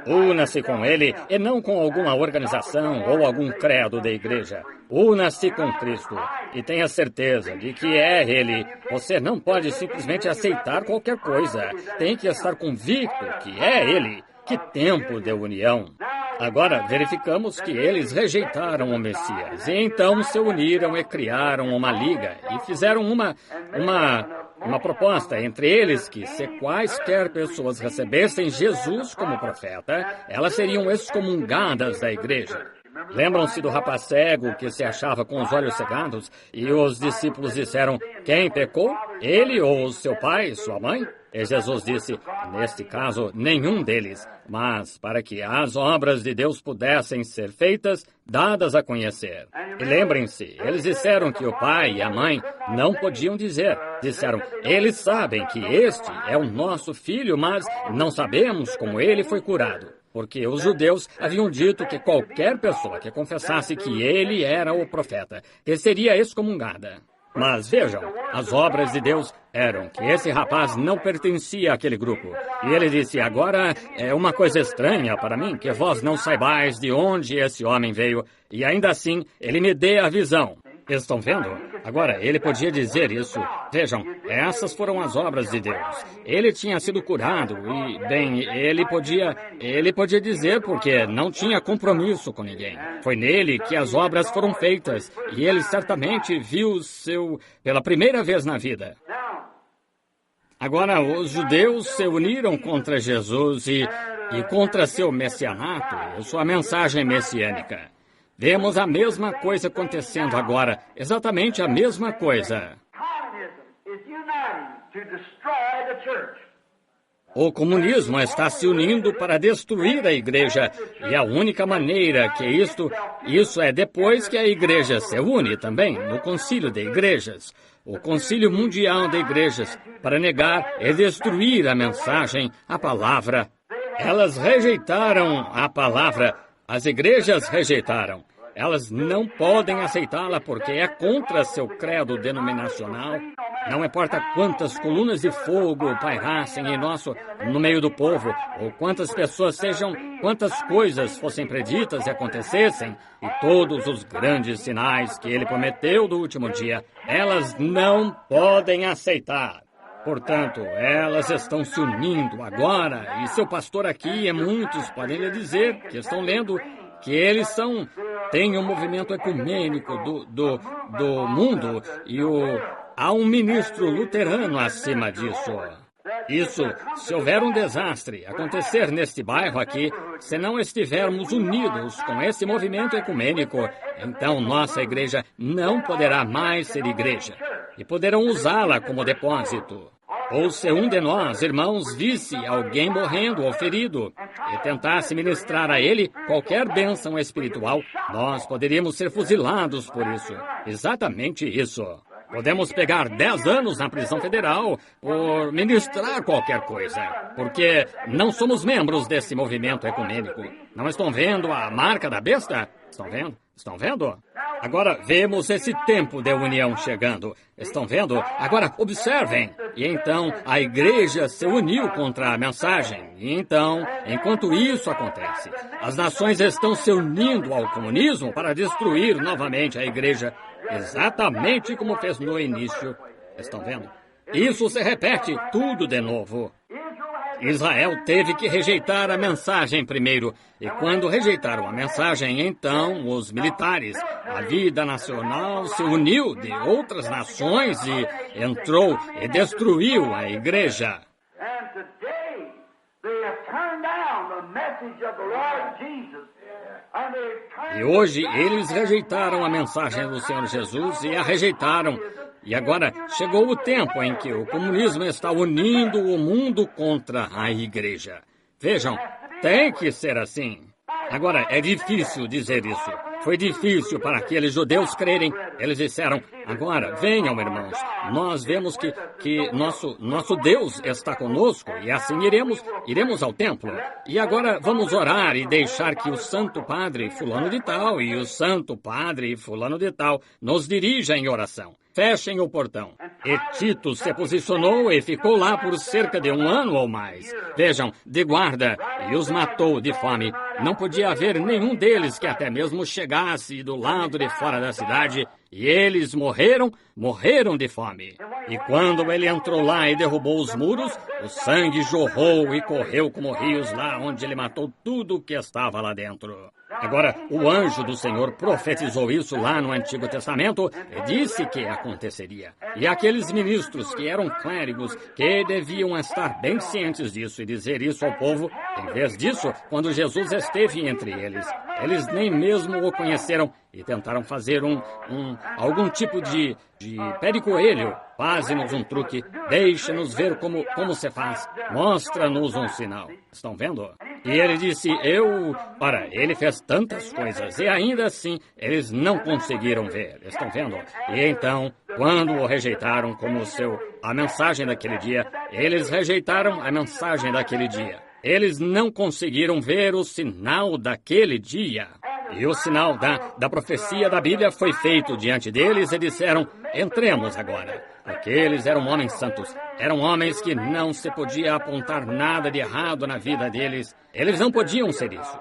Una-se com ele e não com alguma organização ou algum credo da igreja. Una-se com Cristo e tenha certeza de que é Ele. Você não pode simplesmente aceitar qualquer coisa. Tem que estar convicto que é Ele. Que tempo de união! Agora, verificamos que eles rejeitaram o Messias e então se uniram e criaram uma liga e fizeram uma proposta entre eles que, se quaisquer pessoas recebessem Jesus como profeta, elas seriam excomungadas da igreja. Lembram-se do rapaz cego que se achava com os olhos cegados e os discípulos disseram, quem pecou? Ele ou seu pai, sua mãe? E Jesus disse, neste caso, nenhum deles, mas para que as obras de Deus pudessem ser feitas, dadas a conhecer. E lembrem-se, eles disseram que o pai e a mãe não podiam dizer. Disseram, eles sabem que este é o nosso filho, mas não sabemos como ele foi curado. Porque os judeus haviam dito que qualquer pessoa que confessasse que ele era o profeta, que seria excomungada. Mas vejam, as obras de Deus eram que esse rapaz não pertencia àquele grupo. E ele disse, agora é uma coisa estranha para mim que vós não saibais de onde esse homem veio, e ainda assim ele me dê a visão. Estão vendo? Agora, ele podia dizer isso. Vejam, essas foram as obras de Deus. Ele tinha sido curado e, bem, ele podia dizer porque não tinha compromisso com ninguém. Foi nele que as obras foram feitas e ele certamente viu pela primeira vez na vida. Agora, os judeus se uniram contra Jesus e contra seu messianato e sua mensagem messiânica. Vemos a mesma coisa acontecendo agora, exatamente a mesma coisa. O comunismo está se unindo para destruir a igreja, e a única maneira que isso é depois que a igreja se une também no concílio de igrejas, o concílio mundial de igrejas, para negar e destruir a mensagem, a palavra. Elas rejeitaram a palavra. As igrejas rejeitaram. Elas não podem aceitá-la porque é contra seu credo denominacional. Não importa quantas colunas de fogo pairassem no meio do povo, ou quantas pessoas quantas coisas fossem preditas e acontecessem, e todos os grandes sinais que ele prometeu do último dia, elas não podem aceitar. Portanto, elas estão se unindo agora, e seu pastor aqui e muitos podem lhe dizer que estão lendo que eles têm um movimento ecumênico do mundo e há um ministro luterano acima disso. Isso, se houver um desastre acontecer neste bairro aqui, se não estivermos unidos com esse movimento ecumênico, então nossa igreja não poderá mais ser igreja e poderão usá-la como depósito. Ou se um de nós, irmãos, visse alguém morrendo ou ferido e tentasse ministrar a ele qualquer bênção espiritual, nós poderíamos ser fuzilados por isso. Exatamente isso. Podemos pegar 10 anos na prisão federal por ministrar qualquer coisa, porque não somos membros desse movimento ecumênico. Não estão vendo a marca da besta? Estão vendo? Estão vendo? Agora vemos esse tempo de união chegando. Estão vendo? Agora observem. E então a igreja se uniu contra a mensagem. E então, enquanto isso acontece, as nações estão se unindo ao comunismo para destruir novamente a igreja, exatamente como fez no início. Estão vendo? Isso se repete tudo de novo. Israel teve que rejeitar a mensagem primeiro, e quando rejeitaram a mensagem, então os militares, a vida nacional se uniu de outras nações e entrou e destruiu a igreja. E hoje eles rejeitaram a mensagem do Senhor Jesus e a rejeitaram. E agora chegou o tempo em que o comunismo está unindo o mundo contra a igreja. Vejam, tem que ser assim. Agora, é difícil dizer isso. Foi difícil para aqueles judeus crerem. Eles disseram, agora, venham, irmãos, nós vemos que nosso Deus está conosco e assim iremos ao templo. E agora vamos orar e deixar que o Santo Padre fulano de tal e o Santo Padre fulano de tal nos dirija em oração. Fechem o portão. E Tito se posicionou e ficou lá por cerca de 1 ano ou mais. Vejam, de guarda, e os matou de fome. Não podia haver nenhum deles que até mesmo chegasse do lado de fora da cidade. E eles morreram de fome. E quando ele entrou lá e derrubou os muros, o sangue jorrou e correu como rios lá onde ele matou tudo o que estava lá dentro. Agora, o anjo do Senhor profetizou isso lá no Antigo Testamento e disse que aconteceria. E aqueles ministros que eram clérigos, que deviam estar bem cientes disso e dizer isso ao povo, em vez disso, quando Jesus esteve entre eles, eles nem mesmo o conheceram e tentaram fazer algum tipo de pé de coelho. Faze-nos um truque, deixe-nos ver como se faz, mostra-nos um sinal. Estão vendo? E ele disse, ele fez tantas coisas e ainda assim eles não conseguiram ver. Estão vendo? E então, quando o rejeitaram como a mensagem daquele dia, eles rejeitaram a mensagem daquele dia. Eles não conseguiram ver o sinal daquele dia. E o sinal da profecia da Bíblia foi feito diante deles e disseram, entremos agora. Porque eles eram homens santos. Eram homens que não se podia apontar nada de errado na vida deles. Eles não podiam ser isso.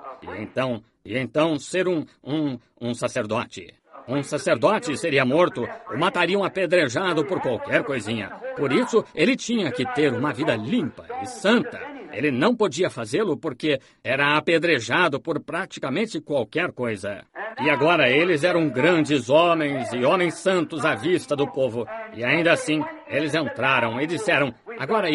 E então ser um sacerdote. Um sacerdote seria morto, o matariam apedrejado por qualquer coisinha. Por isso, ele tinha que ter uma vida limpa e santa. Ele não podia fazê-lo porque era apedrejado por praticamente qualquer coisa. E agora eles eram grandes homens e homens santos à vista do povo. E ainda assim, eles entraram e disseram, agora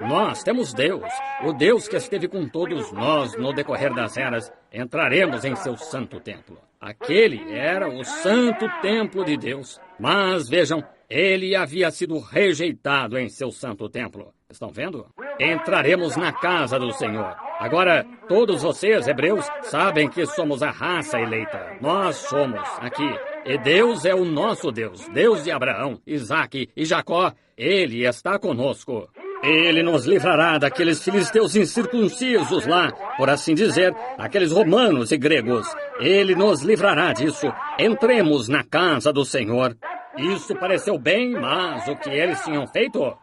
nós temos Deus, o Deus que esteve com todos nós no decorrer das eras, entraremos em seu santo templo. Aquele era o santo templo de Deus. Mas vejam, ele havia sido rejeitado em seu santo templo. Estão vendo? Entraremos na casa do Senhor. Agora, todos vocês, hebreus, sabem que somos a raça eleita. Nós somos aqui. E Deus é o nosso Deus, Deus de Abraão, Isaque e Jacó. Ele está conosco. Ele nos livrará daqueles filisteus incircuncisos lá, por assim dizer, aqueles romanos e gregos. Ele nos livrará disso. Entremos na casa do Senhor. Isso pareceu bem, mas o que eles tinham feito?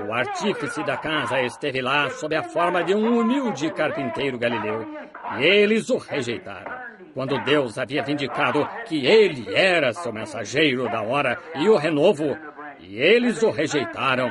O artífice da casa esteve lá sob a forma de um humilde carpinteiro galileu, e eles o rejeitaram. Quando Deus havia vindicado que ele era seu mensageiro da hora e o renovo, e eles o rejeitaram.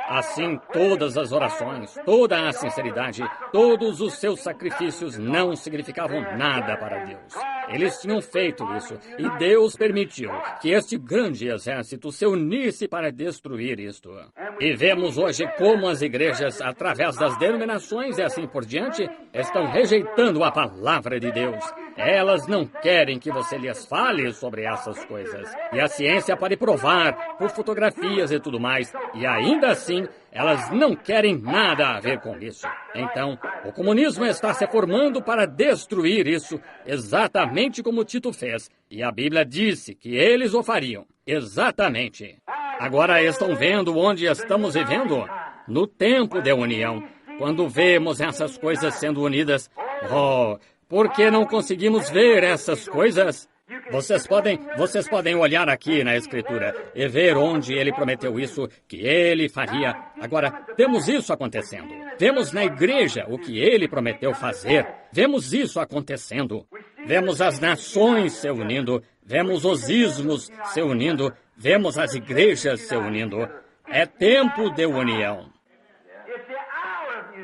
Assim, todas as orações, toda a sinceridade, todos os seus sacrifícios não significavam nada para Deus. Eles tinham feito isso, e Deus permitiu que este grande exército se unisse para destruir isto. E vemos hoje como as igrejas, através das denominações e assim por diante, estão rejeitando a palavra de Deus. Elas não querem que você lhes fale sobre essas coisas. E a ciência pode provar, por fotografias e tudo mais, e ainda assim, elas não querem nada a ver com isso. Então, o comunismo está se formando para destruir isso, exatamente como Tito fez. E a Bíblia disse que eles o fariam. Exatamente. Agora estão vendo onde estamos vivendo? No tempo de união. Quando vemos essas coisas sendo unidas, por que não conseguimos ver essas coisas? Vocês podem olhar aqui na Escritura e ver onde ele prometeu isso, que ele faria. Agora, temos isso acontecendo. Vemos na igreja o que ele prometeu fazer. Vemos isso acontecendo. Vemos as nações se unindo. Vemos os ismos se unindo. Vemos as igrejas se unindo. É tempo de união.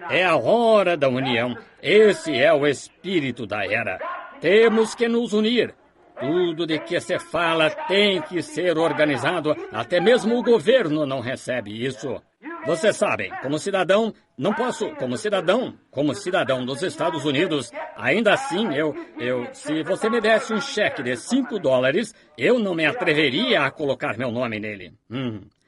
É a hora da união. Esse é o espírito da era. Temos que nos unir. Tudo de que se fala tem que ser organizado. Até mesmo o governo não recebe isso. Vocês sabem, como cidadão, não posso, como cidadão dos Estados Unidos, ainda assim, se você me desse um cheque de $5, eu não me atreveria a colocar meu nome nele.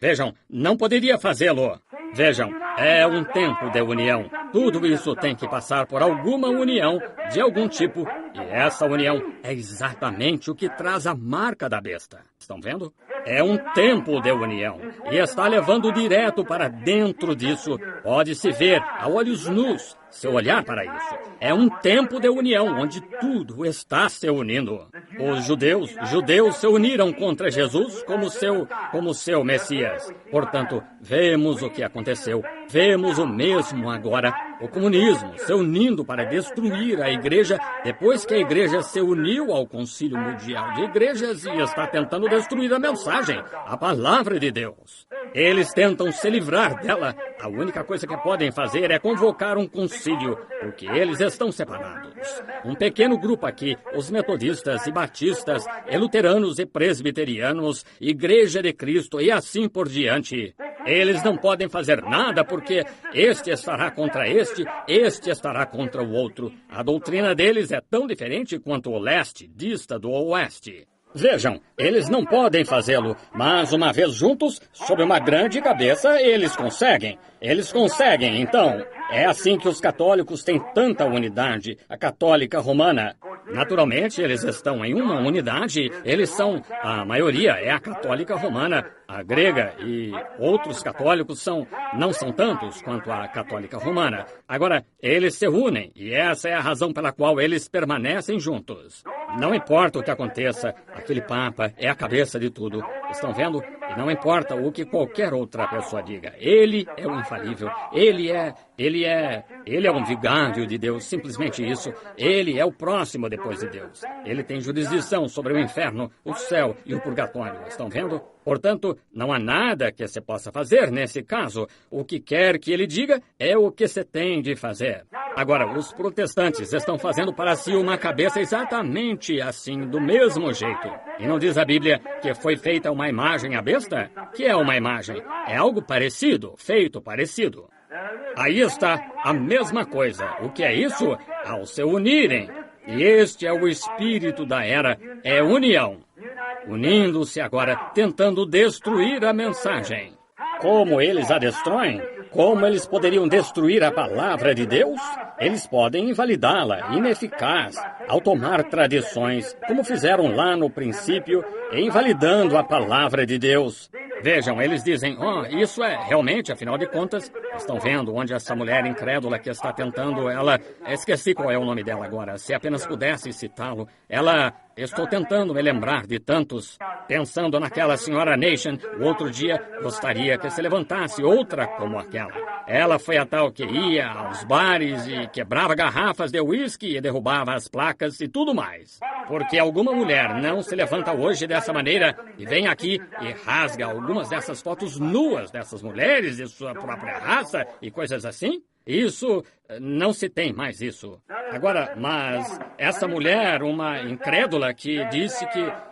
Vejam, não poderia fazê-lo. Vejam, é um tempo de união. Tudo isso tem que passar por alguma união de algum tipo E essa união é exatamente o que traz a marca da besta. Estão vendo? É um tempo de união. E está levando direto para dentro disso. Pode-se ver a olhos nus, se olhar para isso. É um tempo de união, onde tudo está se unindo. Os judeus se uniram contra Jesus como seu Messias. Portanto, vemos o que aconteceu. Vemos o mesmo agora. O comunismo se unindo para destruir a igreja, depois que a igreja se uniu ao Concílio Mundial de Igrejas e está tentando destruir a mensagem, a palavra de Deus. Eles tentam se livrar dela. A única coisa que podem fazer é convocar um concílio, porque eles estão separados. Um pequeno grupo aqui, os metodistas e batistas, e luteranos e presbiterianos, Igreja de Cristo e assim por diante. Eles não podem fazer nada porque este estará contra este estará contra o outro. A doutrina deles é tão diferente quanto o leste dista do oeste. Vejam, eles não podem fazê-lo, mas uma vez juntos, sob uma grande cabeça, eles conseguem. Eles conseguem, então. É assim que os católicos têm tanta unidade, a católica romana. Naturalmente, eles estão em uma unidade, a maioria é a católica romana, a grega, e outros católicos não são tantos quanto a católica romana. Agora, eles se unem, e essa é a razão pela qual eles permanecem juntos. Não importa o que aconteça, aquele Papa é a cabeça de tudo. Estão vendo? E não importa o que qualquer outra pessoa diga. Ele é o infalível. Ele é um vigário de Deus, simplesmente isso. Ele é o próximo depois de Deus. Ele tem jurisdição sobre o inferno, o céu e o purgatório. Estão vendo? Portanto, não há nada que se possa fazer nesse caso. O que quer que ele diga é o que se tem de fazer. Agora, os protestantes estão fazendo para si uma cabeça exatamente assim, do mesmo jeito. E não diz a Bíblia que foi feita uma imagem à besta? Que é uma imagem? É algo parecido, feito parecido. Aí está a mesma coisa. O que é isso? Ao se unirem. E este é o espírito da era, é união. Unindo-se agora, tentando destruir a mensagem. Como eles a destroem? Como eles poderiam destruir a palavra de Deus? Eles podem invalidá-la, ineficaz, ao tomar tradições, como fizeram lá no princípio, invalidando a palavra de Deus. Vejam, eles dizem, isso é realmente, afinal de contas, estão vendo onde essa mulher incrédula que está tentando, esqueci qual é o nome dela agora, se apenas pudesse citá-lo, estou tentando me lembrar de tantos, pensando naquela senhora Nation, o outro dia gostaria que se levantasse outra como aquela. Ela foi a tal que ia aos bares e quebrava garrafas de uísque e derrubava as placas e tudo mais. Porque alguma mulher não se levanta hoje dessa maneira e vem aqui e rasga algumas dessas fotos nuas dessas mulheres de sua própria raça e coisas assim? Isso, não se tem mais isso. Agora, mas essa mulher, uma incrédula que disse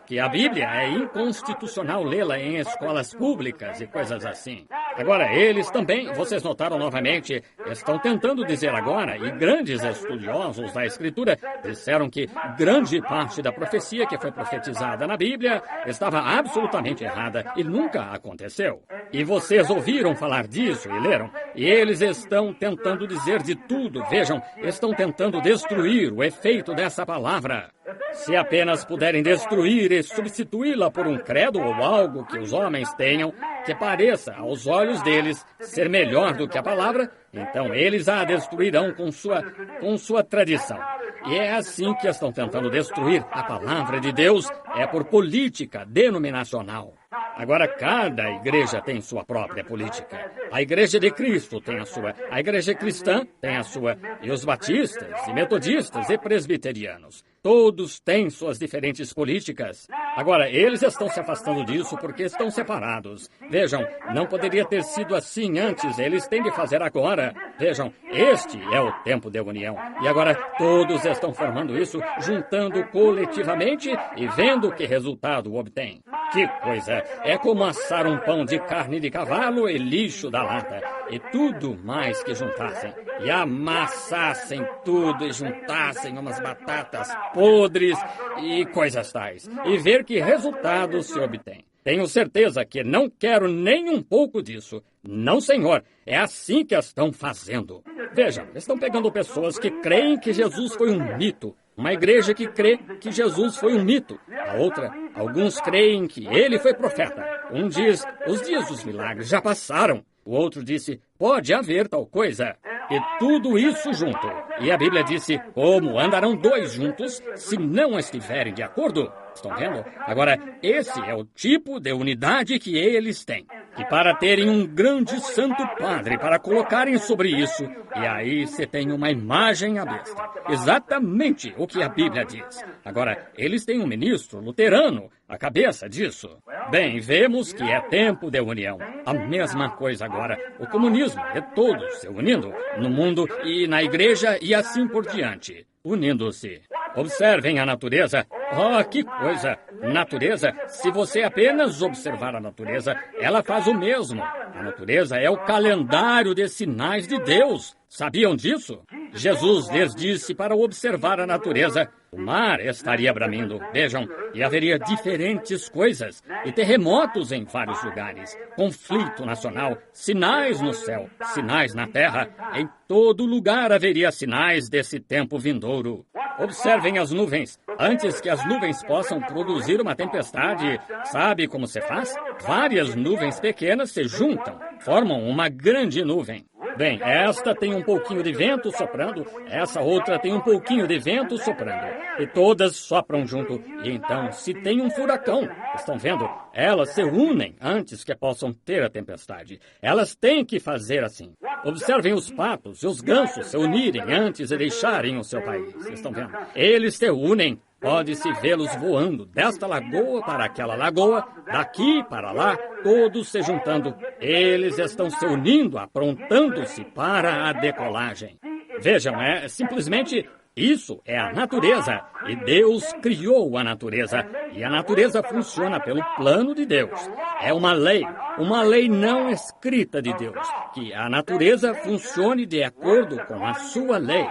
que a Bíblia é inconstitucional lê-la em escolas públicas e coisas assim. Agora, eles também, vocês notaram novamente, estão tentando dizer agora, e grandes estudiosos da Escritura disseram que grande parte da profecia que foi profetizada na Bíblia estava absolutamente errada e nunca aconteceu. E vocês ouviram falar disso e leram, e eles estão tentando dizer de tudo, vejam, estão tentando destruir o efeito dessa palavra. Se apenas puderem destruir e substituí-la por um credo ou algo que os homens tenham, que pareça aos olhos deles ser melhor do que a palavra, então eles a destruirão com sua tradição. E é assim que estão tentando destruir a palavra de Deus, é por política denominacional. Agora, cada igreja tem sua própria política. A Igreja de Cristo tem a sua, a Igreja Cristã tem a sua, e os batistas, e metodistas, e presbiterianos. Todos têm suas diferentes políticas. Agora, eles estão se afastando disso porque estão separados. Vejam, não poderia ter sido assim antes, eles têm de fazer agora. Vejam, este é o tempo de união. E agora todos estão formando isso, juntando coletivamente e vendo que resultado obtém. Que coisa! É como assar um pão de carne de cavalo e lixo da lata. E tudo mais que juntassem. E amassassem tudo e juntassem umas batatas podres e coisas tais. E ver que resultado se obtém. Tenho certeza que não quero nem um pouco disso. Não, senhor. É assim que estão fazendo. Vejam, estão pegando pessoas que creem que Jesus foi um mito. Uma igreja que crê que Jesus foi um mito. A outra, alguns creem que ele foi profeta. Um diz, os dias dos milagres já passaram. O outro disse, pode haver tal coisa. E tudo isso junto. E a Bíblia disse, como andarão dois juntos se não estiverem de acordo? Estão vendo? Agora, esse é o tipo de unidade que eles têm. E para terem um grande santo padre para colocarem sobre isso, e aí você tem uma imagem à besta. Exatamente o que a Bíblia diz. Agora, eles têm um ministro luterano à cabeça disso. Bem, vemos que é tempo de união. A mesma coisa agora. O comunismo é todos se unindo no mundo e na igreja e assim por diante. Unindo-se. Observem a natureza. Oh, que coisa! Natureza, se você apenas observar a natureza, ela faz o mesmo. A natureza é o calendário de sinais de Deus. Sabiam disso? Jesus lhes disse para observar a natureza. O mar estaria bramindo, vejam, e haveria diferentes coisas, e terremotos em vários lugares, conflito nacional, sinais no céu, sinais na terra, em todo lugar haveria sinais desse tempo vindouro. Observem as nuvens. Antes que as nuvens possam produzir uma tempestade, sabe como se faz? Várias nuvens pequenas se juntam, formam uma grande nuvem. Bem, esta tem um pouquinho de vento soprando, essa outra tem um pouquinho de vento soprando, e todas sopram junto, e então se tem um furacão. Estão vendo? Elas se unem antes que possam ter a tempestade. Elas têm que fazer assim. Observem os patos e os gansos se unirem antes de deixarem o seu país. Estão vendo? Eles se unem. Pode-se vê-los voando desta lagoa para aquela lagoa, daqui para lá, todos se juntando. Eles estão se unindo, aprontando-se para a decolagem. Vejam, é simplesmente isso é a natureza. E Deus criou a natureza. E a natureza funciona pelo plano de Deus. É uma lei não escrita de Deus, que a natureza funcione de acordo com a sua lei.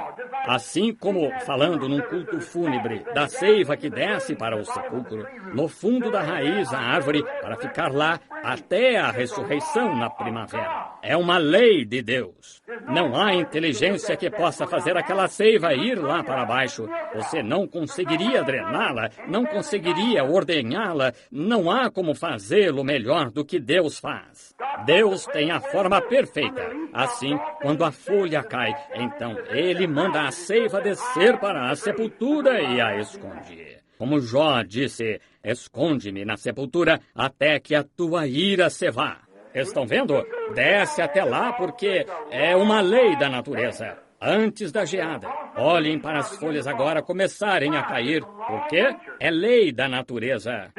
Assim como, falando num culto fúnebre, da seiva que desce para o sepulcro, no fundo da raiz da árvore, para ficar lá até a ressurreição na primavera. É uma lei de Deus. Não há inteligência que possa fazer aquela seiva ir lá para baixo. Você não conseguiria drená-la, não conseguiria ordenhá-la, não há como fazê-lo melhor do que Deus faz. Deus tem a forma perfeita. Assim, quando a folha cai, então Ele manda a seiva descer para a sepultura e a esconde. Como Jó disse, esconde-me na sepultura até que a tua ira se vá. Estão vendo? Desce até lá porque é uma lei da natureza. Antes da geada, olhem para as folhas agora começarem a cair, porque é lei da natureza.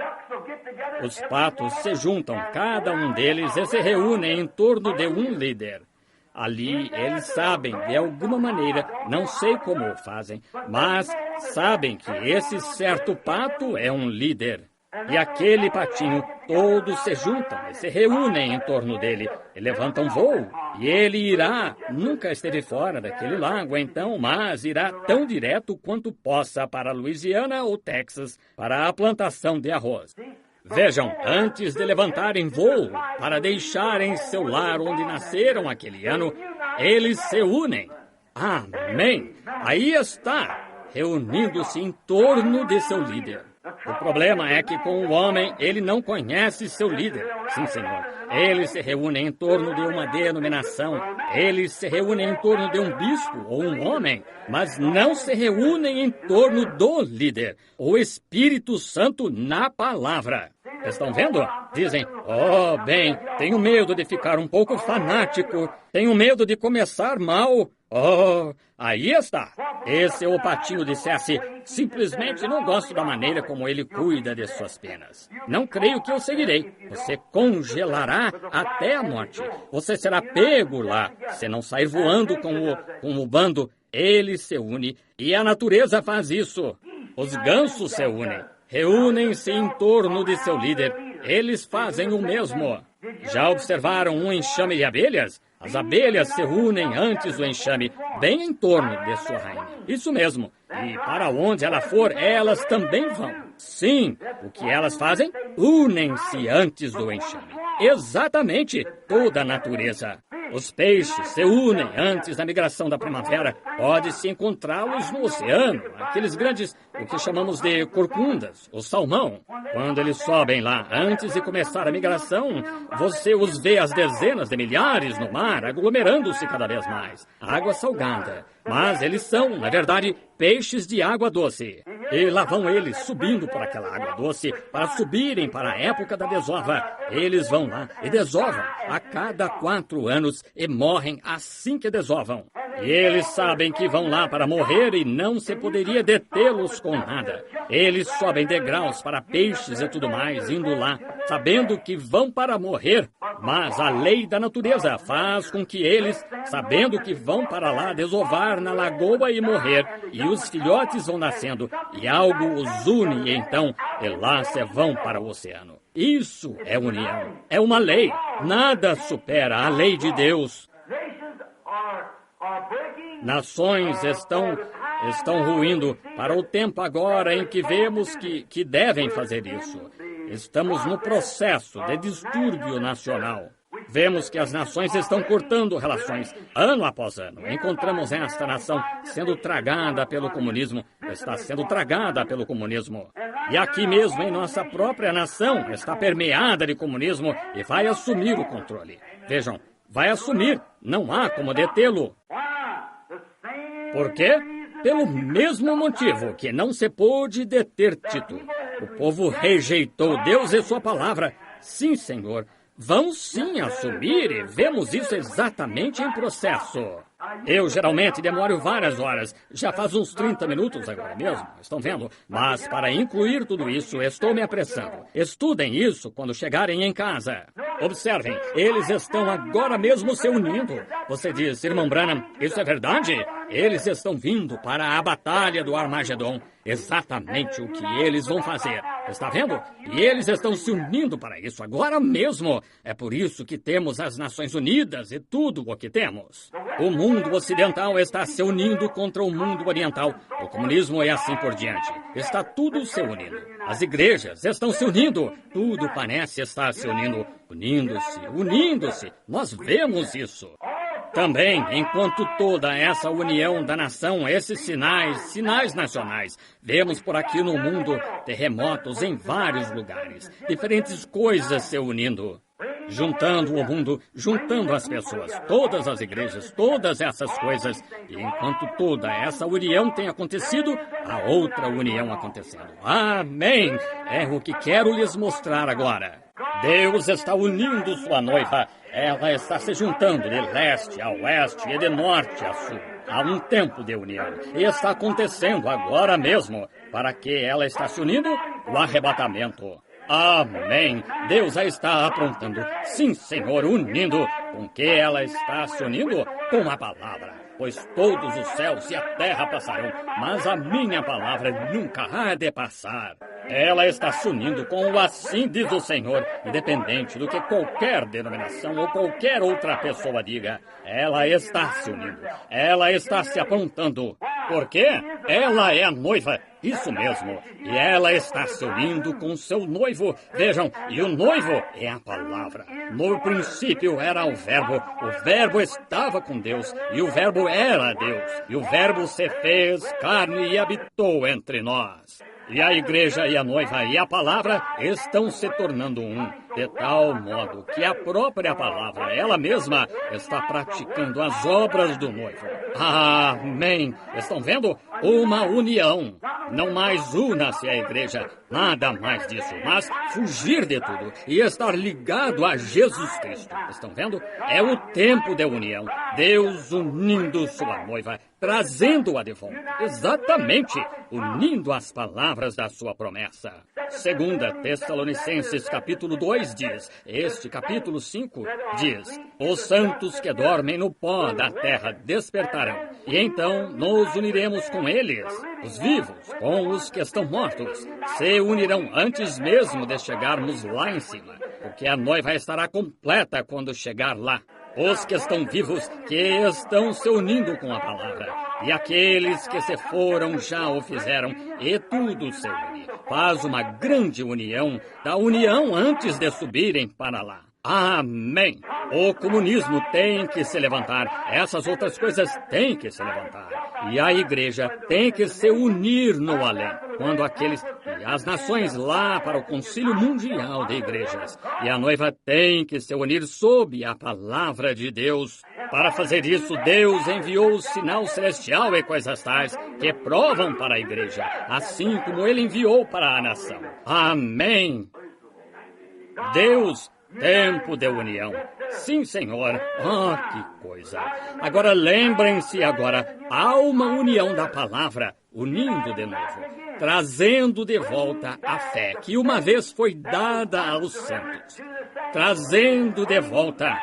Os patos se juntam, cada um deles, e se reúnem em torno de um líder. Ali eles sabem, de alguma maneira, não sei como o fazem, mas sabem que esse certo pato é um líder. E aquele patinho, todos se juntam e se reúnem em torno dele e levantam voo. E ele irá, nunca esteve fora daquele lago então, mas irá tão direto quanto possa para Louisiana ou Texas, para a plantação de arroz. Vejam, antes de levantarem voo para deixarem seu lar onde nasceram aquele ano, eles se unem. Amém! Aí está, reunindo-se em torno de seu líder. O problema é que com o homem, ele não conhece seu líder. Sim, Senhor. Eles se reúnem em torno de uma denominação. Eles se reúnem em torno de um bispo ou um homem, mas não se reúnem em torno do líder, o Espírito Santo na palavra. Estão vendo? Dizem, oh, bem, tenho medo de ficar um pouco fanático, tenho medo de começar mal. Oh, aí está. Esse é o patinho dissesse, simplesmente não gosto da maneira como ele cuida de suas penas. Não creio que eu seguirei. Você congelará até a morte. Você será pego lá, se não sair voando com o bando. Ele se une e a natureza faz isso. Os gansos se unem. Reúnem-se em torno de seu líder. Eles fazem o mesmo. Já observaram um enxame de abelhas? As abelhas se unem antes do enxame, bem em torno de sua rainha. Isso mesmo. E para onde ela for, elas também vão. Sim, o que elas fazem? Unem-se antes do enxame. Exatamente, toda a natureza. Os peixes se unem antes da migração da primavera. Pode-se encontrá-los no oceano, aqueles grandes, o que chamamos de corcundas, o salmão. Quando eles sobem lá, antes de começar a migração, você os vê às dezenas de milhares no mar, aglomerando-se cada vez mais. Água salgada. Mas eles são, na verdade, peixes de água doce. E lá vão eles subindo por aquela água doce para subirem para a época da desova. Eles vão lá e desovam a cada 4 anos e morrem assim que desovam. E eles sabem que vão lá para morrer e não se poderia detê-los com nada. Eles sobem degraus para peixes e tudo mais, indo lá, sabendo que vão para morrer. Mas a lei da natureza faz com que eles, sabendo que vão para lá desovar na lagoa e morrer, e os filhotes vão nascendo, e algo os une, e então, e lá se vão para o oceano. Isso é união. É uma lei. Nada supera a lei de Deus. Nações estão ruindo para o tempo agora em que vemos que devem fazer isso. Estamos no processo de distúrbio nacional. Vemos que as nações estão cortando relações, ano após ano. Encontramos esta nação sendo tragada pelo comunismo, está sendo tragada pelo comunismo. E aqui mesmo, em nossa própria nação, está permeada de comunismo e vai assumir o controle. Vejam, vai assumir, não há como detê-lo. Por quê? Pelo mesmo motivo que não se pôde deter Tito. O povo rejeitou Deus e sua palavra. Sim, Senhor, vão sim assumir e vemos isso exatamente em processo. Eu geralmente demoro várias horas, já faz uns 30 minutos agora mesmo, estão vendo? Mas para incluir tudo isso, estou me apressando. Estudem isso quando chegarem em casa. Observem, eles estão agora mesmo se unindo. Você diz, irmão Branham, isso é verdade? Eles estão vindo para a batalha do Armagedon. Exatamente o que eles vão fazer. Está vendo? E eles estão se unindo para isso agora mesmo. É por isso que temos as Nações Unidas e tudo o que temos. O mundo ocidental está se unindo contra o mundo oriental. O comunismo e assim por diante. Está tudo se unindo. As igrejas estão se unindo. Tudo parece estar se unindo. Unindo-se. Nós vemos isso. Também, enquanto toda essa união da nação, esses sinais nacionais, vemos por aqui no mundo terremotos em vários lugares, diferentes coisas se unindo, juntando o mundo, juntando as pessoas, todas as igrejas, todas essas coisas. E enquanto toda essa união tem acontecido, há outra união acontecendo. Amém! É o que quero lhes mostrar agora. Deus está unindo sua noiva. Ela está se juntando de leste a oeste e de norte a sul. Há um tempo de união. E está acontecendo agora mesmo. Para que ela está se unindo? O arrebatamento. Amém. Deus a está aprontando. Sim, Senhor, unindo. Com que ela está se unindo? Com a palavra. Pois todos os céus e a terra passarão, mas a minha palavra nunca há de passar. Ela está se unindo com o assim diz o Senhor, independente do que qualquer denominação ou qualquer outra pessoa diga. Ela está se unindo. Ela está se aprontando. Por quê? Ela é a noiva. Isso mesmo. E ela está se unindo com seu noivo. Vejam, e o noivo é a palavra. No princípio era o Verbo estava com Deus, e o Verbo era Deus. E o Verbo se fez carne e habitou entre nós. E a igreja e a noiva e a palavra estão se tornando um, de tal modo que a própria palavra, ela mesma, está praticando as obras do noivo. Amém! Estão vendo? Uma união. Não mais una-se a igreja, nada mais disso, mas fugir de tudo e estar ligado a Jesus Cristo. Estão vendo? É o tempo de união. Deus unindo sua noiva, trazendo-a de volta. Exatamente, unindo as palavras da sua promessa. 2 Tessalonicenses capítulo 2 diz, este capítulo 5 diz, os santos que dormem no pó da terra despertarão, e então nos uniremos com eles, os vivos, com os que estão mortos, se unirão antes mesmo de chegarmos lá em cima, porque a noiva estará completa quando chegar lá. Os que estão vivos, que estão se unindo com a palavra, e aqueles que se foram já o fizeram, e tudo se une. faz uma grande união, da união antes de subirem para lá. Amém! O comunismo tem que se levantar, essas outras coisas têm que se levantar. E a igreja tem que se unir no além. Quando aqueles e as nações lá para o Concílio Mundial de Igrejas. E a noiva tem que se unir sob a palavra de Deus. Para fazer isso, Deus enviou o sinal celestial e coisas tais que provam para a igreja, assim como Ele enviou para a nação. Amém! Deus, tempo de união. Sim, Senhor. Que coisa. Agora lembrem-se agora, há uma união da palavra, unindo de novo, trazendo de volta a fé que uma vez foi dada aos santos. Trazendo de volta,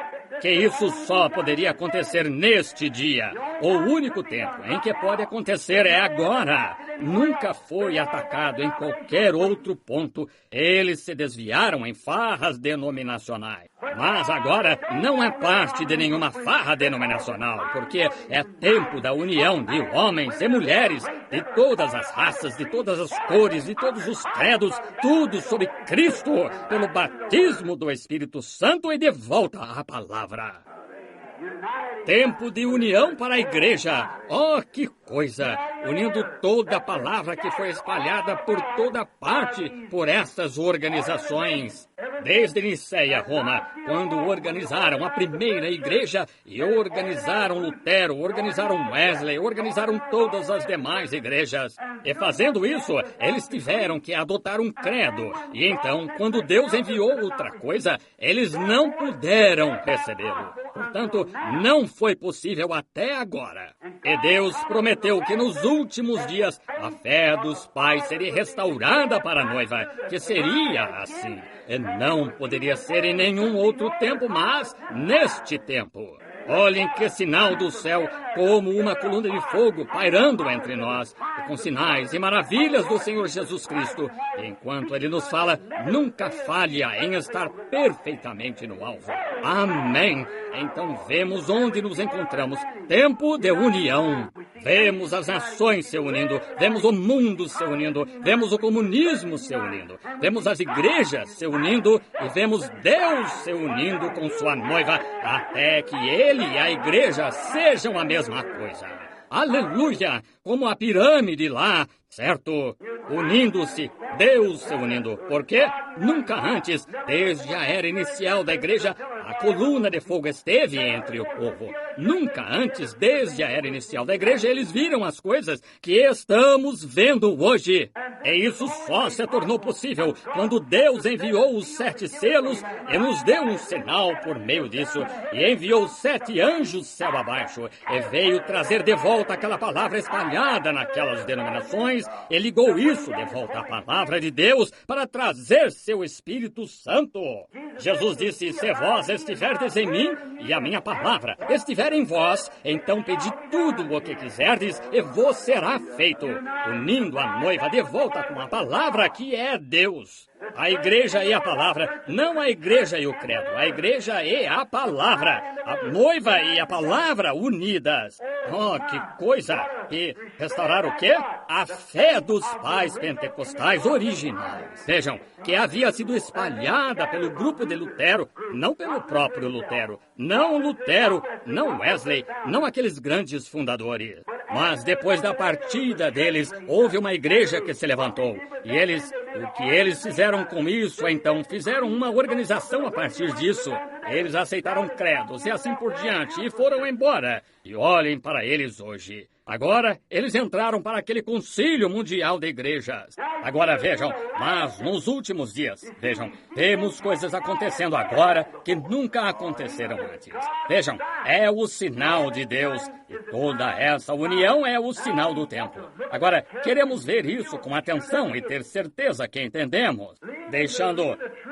que isso só poderia acontecer neste dia. O único tempo em que pode acontecer é agora. Nunca foi atacado em qualquer outro ponto. Eles se desviaram em farras denominacionais. Mas agora não é parte de nenhuma farra denominacional, porque é tempo da união de homens e mulheres, de todas as raças, de todas as cores, de todos os credos, tudo sob Cristo, pelo batismo do Espírito Santo e de volta à palavra. Tempo de união para a igreja. Que coisa! Unindo toda a palavra que foi espalhada por toda parte por essas organizações. Desde Niceia, Roma, quando organizaram a primeira igreja e organizaram Lutero, organizaram Wesley, organizaram todas as demais igrejas. E fazendo isso, eles tiveram que adotar um credo. E então, quando Deus enviou outra coisa, eles não puderam recebê-lo. Portanto, não foi possível até agora. E Deus prometeu que nos últimos dias a fé dos pais seria restaurada para a noiva, que seria assim. E não poderia ser em nenhum outro tempo, mas neste tempo. Olhem que sinal do céu, como uma coluna de fogo pairando entre nós, e com sinais e maravilhas do Senhor Jesus Cristo. Enquanto Ele nos fala, nunca falha em estar perfeitamente no alvo. Amém! Então vemos onde nos encontramos. Tempo de união. Vemos as nações se unindo, vemos o mundo se unindo, vemos o comunismo se unindo, vemos as igrejas se unindo e vemos Deus se unindo com sua noiva, até que Ele e a igreja sejam a mesma coisa. Aleluia! Como a pirâmide lá, certo? Unindo-se, Deus se unindo. Por quê? Nunca antes, desde a era inicial da igreja, a coluna de fogo esteve entre o povo. Nunca antes, desde a era inicial da igreja, eles viram as coisas que estamos vendo hoje. E isso só se tornou possível quando Deus enviou os 7 selos e nos deu um sinal por meio disso. E enviou 7 anjos céu abaixo. E veio trazer de volta aquela palavra espalhada naquelas denominações. E ligou isso de volta à palavra de Deus para trazer seu Espírito Santo. Jesus disse, se vós estiverdes em mim e a minha palavra estiver em vós, então pedi tudo o que quiserdes e vos será feito, unindo a noiva de volta com a palavra que é Deus. A igreja e a palavra, não a igreja e o credo, a igreja e a palavra, a noiva e a palavra unidas. Que coisa! E restaurar o quê? A fé dos pais pentecostais originais. Vejam, que havia sido espalhada pelo grupo de Lutero, não pelo próprio Lutero, não Lutero, não Wesley, não aqueles grandes fundadores. Mas depois da partida deles, houve uma igreja que se levantou. E o que eles fizeram com isso, então, fizeram uma organização a partir disso. Eles aceitaram credos e assim por diante, e foram embora. E olhem para eles hoje. Agora, eles entraram para aquele concílio mundial de igrejas. Agora vejam, mas nos últimos dias, vejam, temos coisas acontecendo agora que nunca aconteceram antes. Vejam, é o sinal de Deus e toda essa união é o sinal do tempo. Agora, queremos ver isso com atenção e ter certeza que entendemos.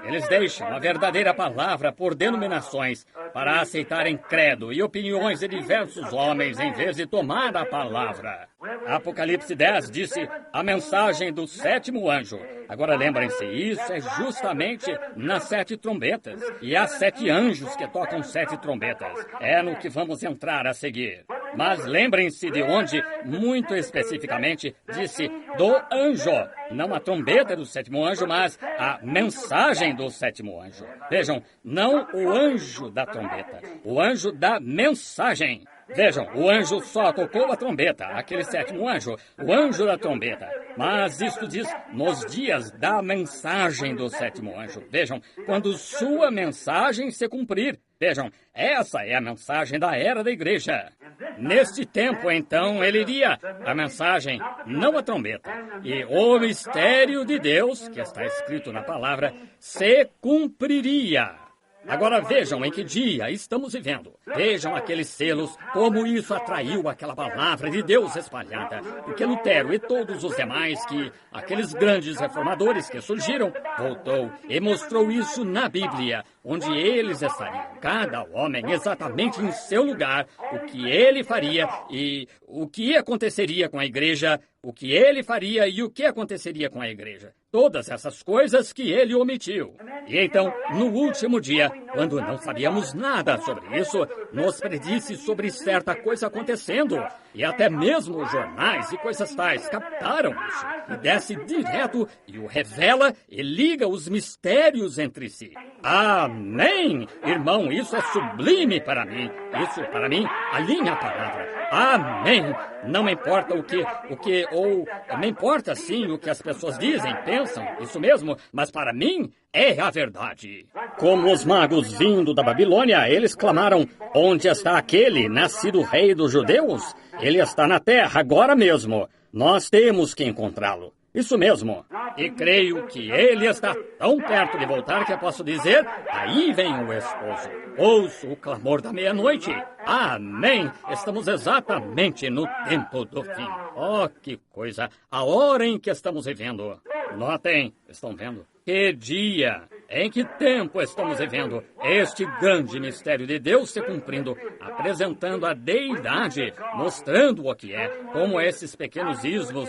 Eles deixam a verdadeira palavra por denominações para aceitarem credo e opiniões de diversos homens em vez de tomar a palavra. Apocalipse 10 disse a mensagem do 7º anjo. Agora lembrem-se, isso é justamente nas 7 trombetas. E há 7 anjos que tocam 7 trombetas. É no que vamos entrar a seguir. Mas lembrem-se de onde, muito especificamente, disse do anjo. Não a trombeta do sétimo anjo, mas a mensagem do sétimo anjo. Vejam, não o anjo da trombeta, o anjo da mensagem. Vejam, o anjo só tocou a trombeta, aquele sétimo anjo, o anjo da trombeta. Mas isto diz nos dias da mensagem do sétimo anjo. Vejam, quando sua mensagem se cumprir. Vejam, essa é a mensagem da era da igreja. Neste tempo, então, ele iria a mensagem, não a trombeta. E o mistério de Deus, que está escrito na palavra, se cumpriria. Agora vejam em que dia estamos vivendo. Vejam aqueles selos, como isso atraiu aquela palavra de Deus espalhada. Porque Lutero e todos os demais aqueles grandes reformadores que surgiram, voltou e mostrou isso na Bíblia, onde eles estariam, cada homem exatamente em seu lugar, o que ele faria e o que aconteceria com a igreja, o que ele faria e o que aconteceria com a igreja. Todas essas coisas que ele omitiu. E então, no último dia, quando não sabíamos nada sobre isso, nos predisse sobre certa coisa acontecendo. E até mesmo os jornais e coisas tais captaram isso. E desce direto e o revela e liga os mistérios entre si. Amém! Irmão, isso é sublime para mim. Isso, para mim, alinha a palavra. Amém! Não me importa me importa sim o que as pessoas dizem, pensam, isso mesmo, mas para mim é a verdade. Como os magos vindo da Babilônia, eles clamaram, onde está aquele nascido rei dos judeus? Ele está na terra agora mesmo. Nós temos que encontrá-lo. Isso mesmo. E creio que ele está tão perto de voltar que eu posso dizer, aí vem o esposo. Ouço o clamor da meia-noite. Amém! Estamos exatamente no tempo do fim. Oh, que coisa! A hora em que estamos vivendo. Notem, estão vendo? Que dia! Em que tempo estamos vivendo? Este grande mistério de Deus se cumprindo, apresentando a deidade, mostrando o que é, como esses pequenos ismos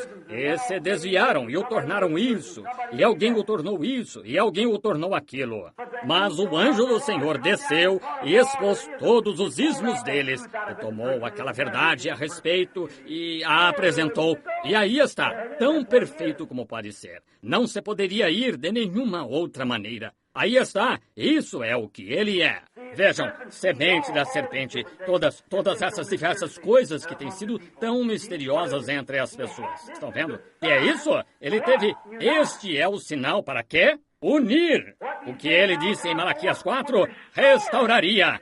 se desviaram e o tornaram isso, e alguém o tornou isso, e alguém o tornou aquilo. Mas o anjo do Senhor desceu e expôs todos os ismos deles, e tomou aquela verdade a respeito e a apresentou, e aí está, tão perfeito como pode ser. Não se poderia ir de nenhuma outra maneira. Aí está, isso é o que ele é. Vejam, semente da serpente, todas essas diversas coisas que têm sido tão misteriosas entre as pessoas. Estão vendo? E é isso? Ele teve, este é o sinal para quê? Unir. O que ele disse em Malaquias 4, restauraria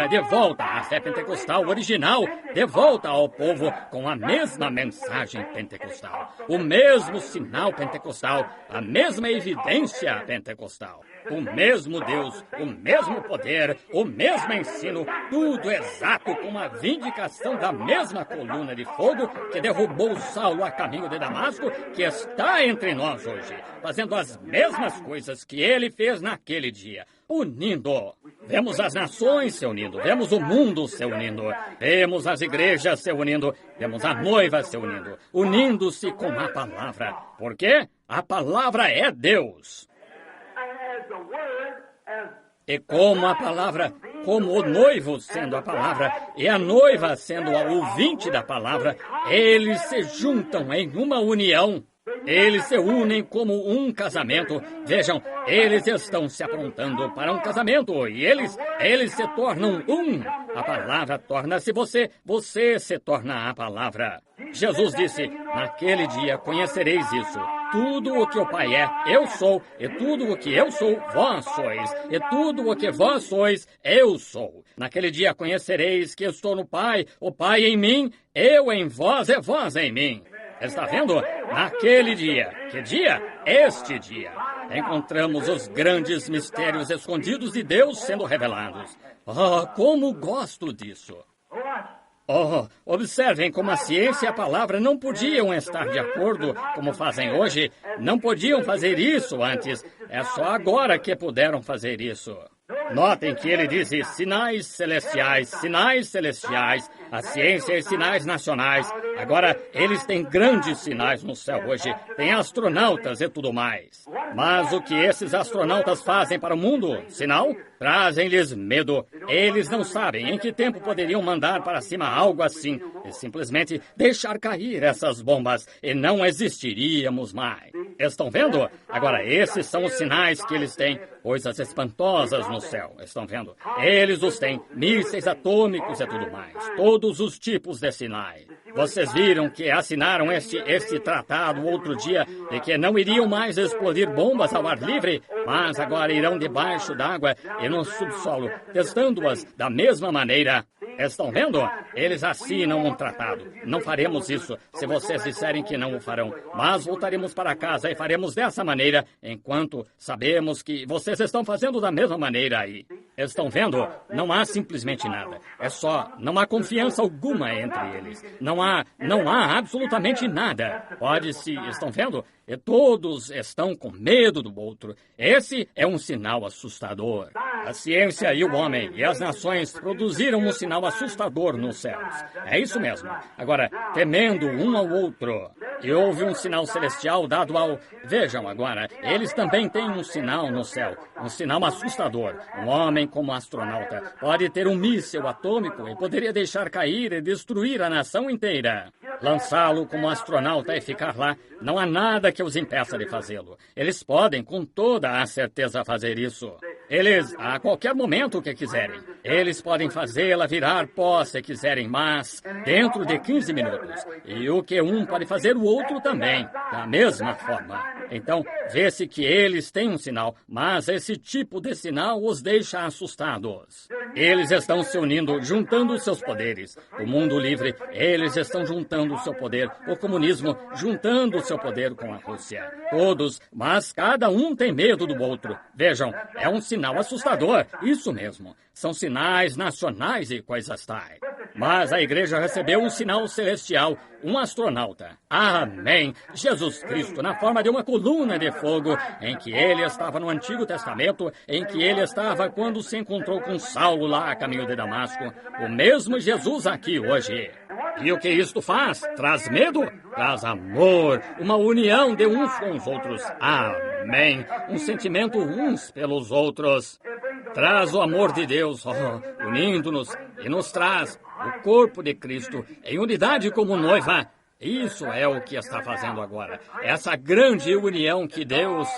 de volta a fé pentecostal original, de volta ao povo com a mesma mensagem pentecostal, o mesmo sinal pentecostal, a mesma evidência pentecostal. O mesmo Deus, o mesmo poder, o mesmo ensino, tudo exato com a vindicação da mesma coluna de fogo que derrubou Saulo a caminho de Damasco, que está entre nós hoje, fazendo as mesmas coisas que ele fez naquele dia, unindo. Vemos as nações se unindo, vemos o mundo se unindo, vemos as igrejas se unindo, vemos a noiva se unindo, unindo-se com a palavra. Por quê? A palavra é Deus. E como a palavra, como o noivo sendo a palavra e a noiva sendo a ouvinte da palavra, eles se juntam em uma união. Eles se unem como um casamento. Vejam, eles estão se aprontando para um casamento e eles se tornam um. A palavra torna-se você se torna a palavra. Jesus disse, naquele dia conhecereis isso. Tudo o que o Pai é, eu sou, e tudo o que eu sou, vós sois, e tudo o que vós sois, eu sou. Naquele dia conhecereis que estou no Pai, o Pai em mim, eu em vós e vós em mim. Está vendo? Naquele dia. Que dia? Este dia. Encontramos os grandes mistérios escondidos de Deus sendo revelados. Oh, como gosto disso! Oh, observem como a ciência e a palavra não podiam estar de acordo como fazem hoje. Não podiam fazer isso antes. É só agora que puderam fazer isso. Notem que ele diz sinais celestiais, A ciência e sinais nacionais. Agora, eles têm grandes sinais no céu hoje. Tem astronautas e tudo mais. Mas o que esses astronautas fazem para o mundo? Sinal? Trazem-lhes medo. Eles não sabem em que tempo poderiam mandar para cima algo assim. E simplesmente deixar cair essas bombas e não existiríamos mais. Estão vendo? Agora, esses são os sinais que eles têm. Coisas espantosas no céu. Estão vendo? Eles os têm. Mísseis atômicos e tudo mais. Todos os tipos de sinais. Vocês viram que assinaram este tratado outro dia de que não iriam mais explodir bombas ao ar livre, mas agora irão debaixo d'água e no subsolo, testando-as da mesma maneira. Estão vendo? Eles assinam um tratado. Não faremos isso se vocês disserem que não o farão. Mas voltaremos para casa e faremos dessa maneira, enquanto sabemos que vocês estão fazendo da mesma maneira aí. Estão vendo? Não há simplesmente nada. É só, não há confiança alguma entre eles. Não há absolutamente nada. Estão vendo? E todos estão com medo do outro. Esse é um sinal assustador. A ciência e o homem e as nações produziram um sinal assustador nos céus. É isso mesmo. Agora, temendo um ao outro. E houve um sinal celestial dado ao... Vejam agora, eles também têm um sinal no céu. Um sinal assustador. Um homem como astronauta pode ter um míssil atômico e poderia deixar cair e destruir a nação inteira. Lançá-lo como astronauta e ficar lá, não há nada que os impeça de fazê-lo. Eles podem, com toda a certeza, fazer isso. Eles, a qualquer momento que quiserem. Eles podem fazê-la virar pó se quiserem, mas dentro de 15 minutos. E o que um pode fazer, o outro também, da mesma forma. Então, vê-se que eles têm um sinal, mas esse tipo de sinal os deixa assustados. Eles estão se unindo, juntando seus poderes. O mundo livre, eles estão juntando o seu poder. O comunismo, juntando o seu poder com a Rússia. Todos, mas cada um tem medo do outro. Vejam, é um sinal assustador. Isso mesmo. São sinais nacionais e coisas tais. Mas a igreja recebeu um sinal celestial, um astronauta. Amém! Jesus Cristo, na forma de uma coluna de fogo, em que ele estava no Antigo Testamento, em que ele estava quando se encontrou com Saulo lá a caminho de Damasco. O mesmo Jesus aqui hoje. E o que isto faz? Traz medo? Traz amor, uma união de uns com os outros. Amém! Um sentimento uns pelos outros. Traz o amor de Deus, unindo-nos, e nos traz o corpo de Cristo em unidade como noiva. Isso é o que está fazendo agora. Essa grande união que Deus...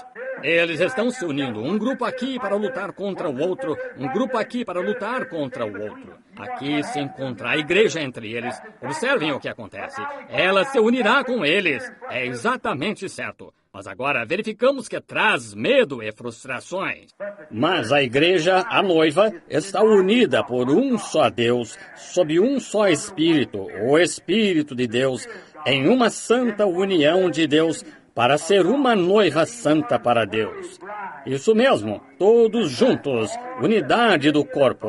Eles estão se unindo, um grupo aqui para lutar contra o outro, um grupo aqui para lutar contra o outro. Aqui se encontra a igreja entre eles. Observem o que acontece. Ela se unirá com eles. É exatamente certo. Mas agora verificamos que traz medo e frustrações. Mas a igreja, a noiva, está unida por um só Deus, sob um só Espírito, o Espírito de Deus, em uma santa união de Deus, para ser uma noiva santa para Deus. Isso mesmo, todos juntos, unidade do corpo.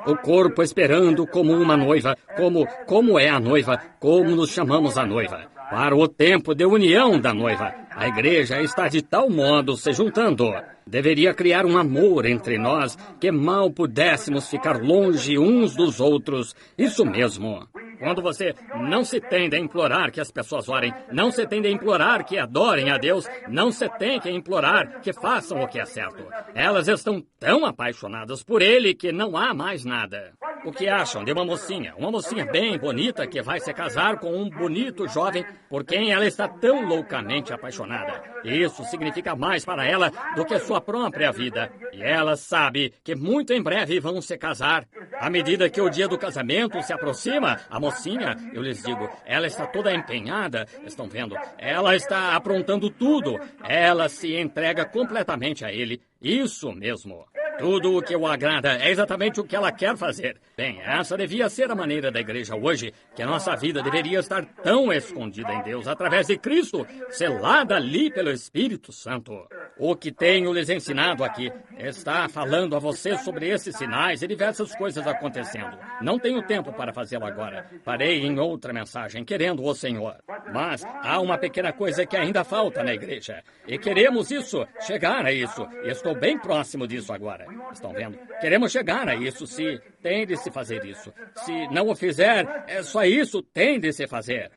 O corpo esperando como uma noiva, como é a noiva, como nos chamamos a noiva. Para o tempo de união da noiva, a igreja está de tal modo se juntando. Deveria criar um amor entre nós que mal pudéssemos ficar longe uns dos outros. Isso mesmo. Quando você não se tende a implorar que as pessoas orem, não se tende a implorar que adorem a Deus, não se tem que implorar que façam o que é certo. Elas estão tão apaixonadas por Ele que não há mais nada. O que acham de uma mocinha bem bonita que vai se casar com um bonito jovem por quem ela está tão loucamente apaixonada? Isso significa mais para ela do que sua própria vida. E ela sabe que muito em breve vão se casar. À medida que o dia do casamento se aproxima, a mocinha, eu lhes digo, ela está toda empenhada, estão vendo? Ela está aprontando tudo. Ela se entrega completamente a ele. Isso mesmo. Tudo o que o agrada é exatamente o que ela quer fazer. Bem, essa devia ser a maneira da igreja hoje, que a nossa vida deveria estar tão escondida em Deus através de Cristo, selada ali pelo Espírito Santo. O que tenho lhes ensinado aqui está falando a vocês sobre esses sinais e diversas coisas acontecendo. Não tenho tempo para fazê-lo agora. Farei em outra mensagem, querendo o Senhor. Mas há uma pequena coisa que ainda falta na igreja. E queremos isso, chegar a isso. E estou bem próximo disso agora. Estão vendo? Queremos chegar a isso, se tem de se fazer isso. Se não o fizer, é só isso, tem de se fazer.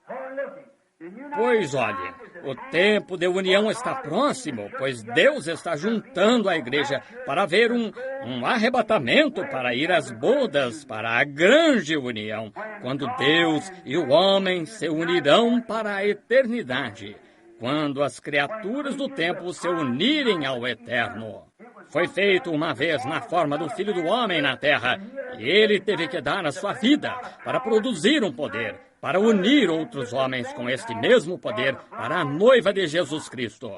Pois olhe, o tempo de união está próximo, pois Deus está juntando a igreja para haver um arrebatamento para ir às bodas, para a grande união, quando Deus e o homem se unirão para a eternidade, quando as criaturas do tempo se unirem ao eterno. Foi feito uma vez na forma do Filho do Homem na terra, e ele teve que dar a sua vida para produzir um poder, para unir outros homens com este mesmo poder para a noiva de Jesus Cristo.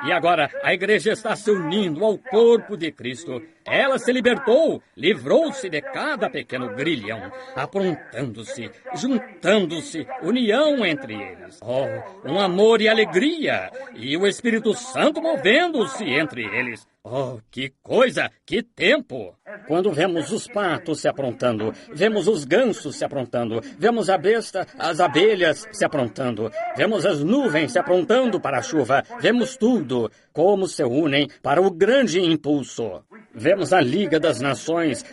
E agora a igreja está se unindo ao corpo de Cristo. Ela se libertou, livrou-se de cada pequeno grilhão, aprontando-se, juntando-se, união entre eles. Oh, um amor e alegria, e o Espírito Santo movendo-se entre eles. Oh, que coisa, que tempo! Quando vemos os patos se aprontando, vemos os gansos se aprontando, vemos a besta, as abelhas se aprontando, vemos as nuvens se aprontando para a chuva, vemos tudo, como se unem para o grande impulso. Vemos a Liga das Nações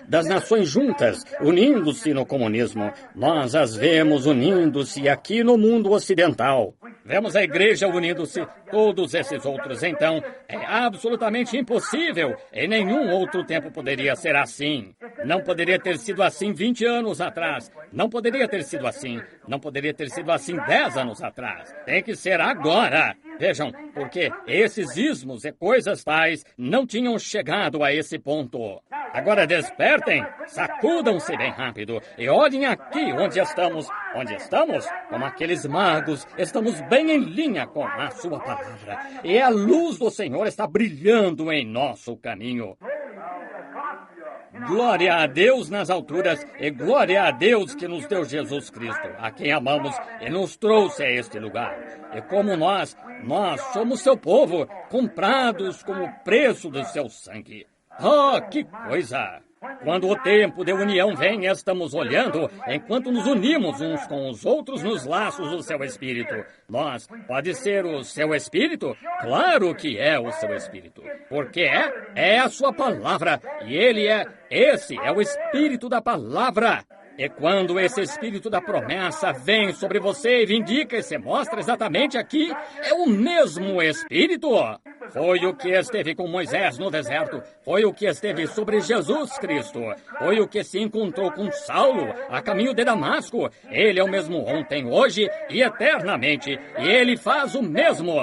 juntas, unindo-se no comunismo. Nós as vemos unindo-se aqui no mundo ocidental. Vemos a igreja unindo-se, todos esses outros. Então, é absolutamente impossível. Em nenhum outro tempo poderia ser assim. Não poderia ter sido assim 20 anos atrás. Não poderia ter sido assim. Não poderia ter sido assim 10 anos atrás. Tem que ser agora. Vejam, porque esses ismos e coisas tais não tinham chegado a esse ponto. Agora despertem, sacudam-se bem rápido e olhem aqui onde estamos. Onde estamos? Como aqueles magos, estamos bem em linha com a sua palavra. E a luz do Senhor está brilhando em nosso caminho. Glória a Deus nas alturas e glória a Deus que nos deu Jesus Cristo, a quem amamos e nos trouxe a este lugar. E como nós somos seu povo, comprados com o preço do seu sangue. Oh, que coisa! Quando o tempo de união vem, estamos olhando enquanto nos unimos uns com os outros nos laços do seu Espírito. Pode ser o seu Espírito? Claro que é o seu Espírito. Porque é a sua palavra. E esse é o Espírito da palavra. E quando esse Espírito da promessa vem sobre você e vindica e se mostra exatamente aqui, é o mesmo Espírito. Foi o que esteve com Moisés no deserto. Foi o que esteve sobre Jesus Cristo. Foi o que se encontrou com Saulo a caminho de Damasco. Ele é o mesmo ontem, hoje e eternamente. E ele faz o mesmo.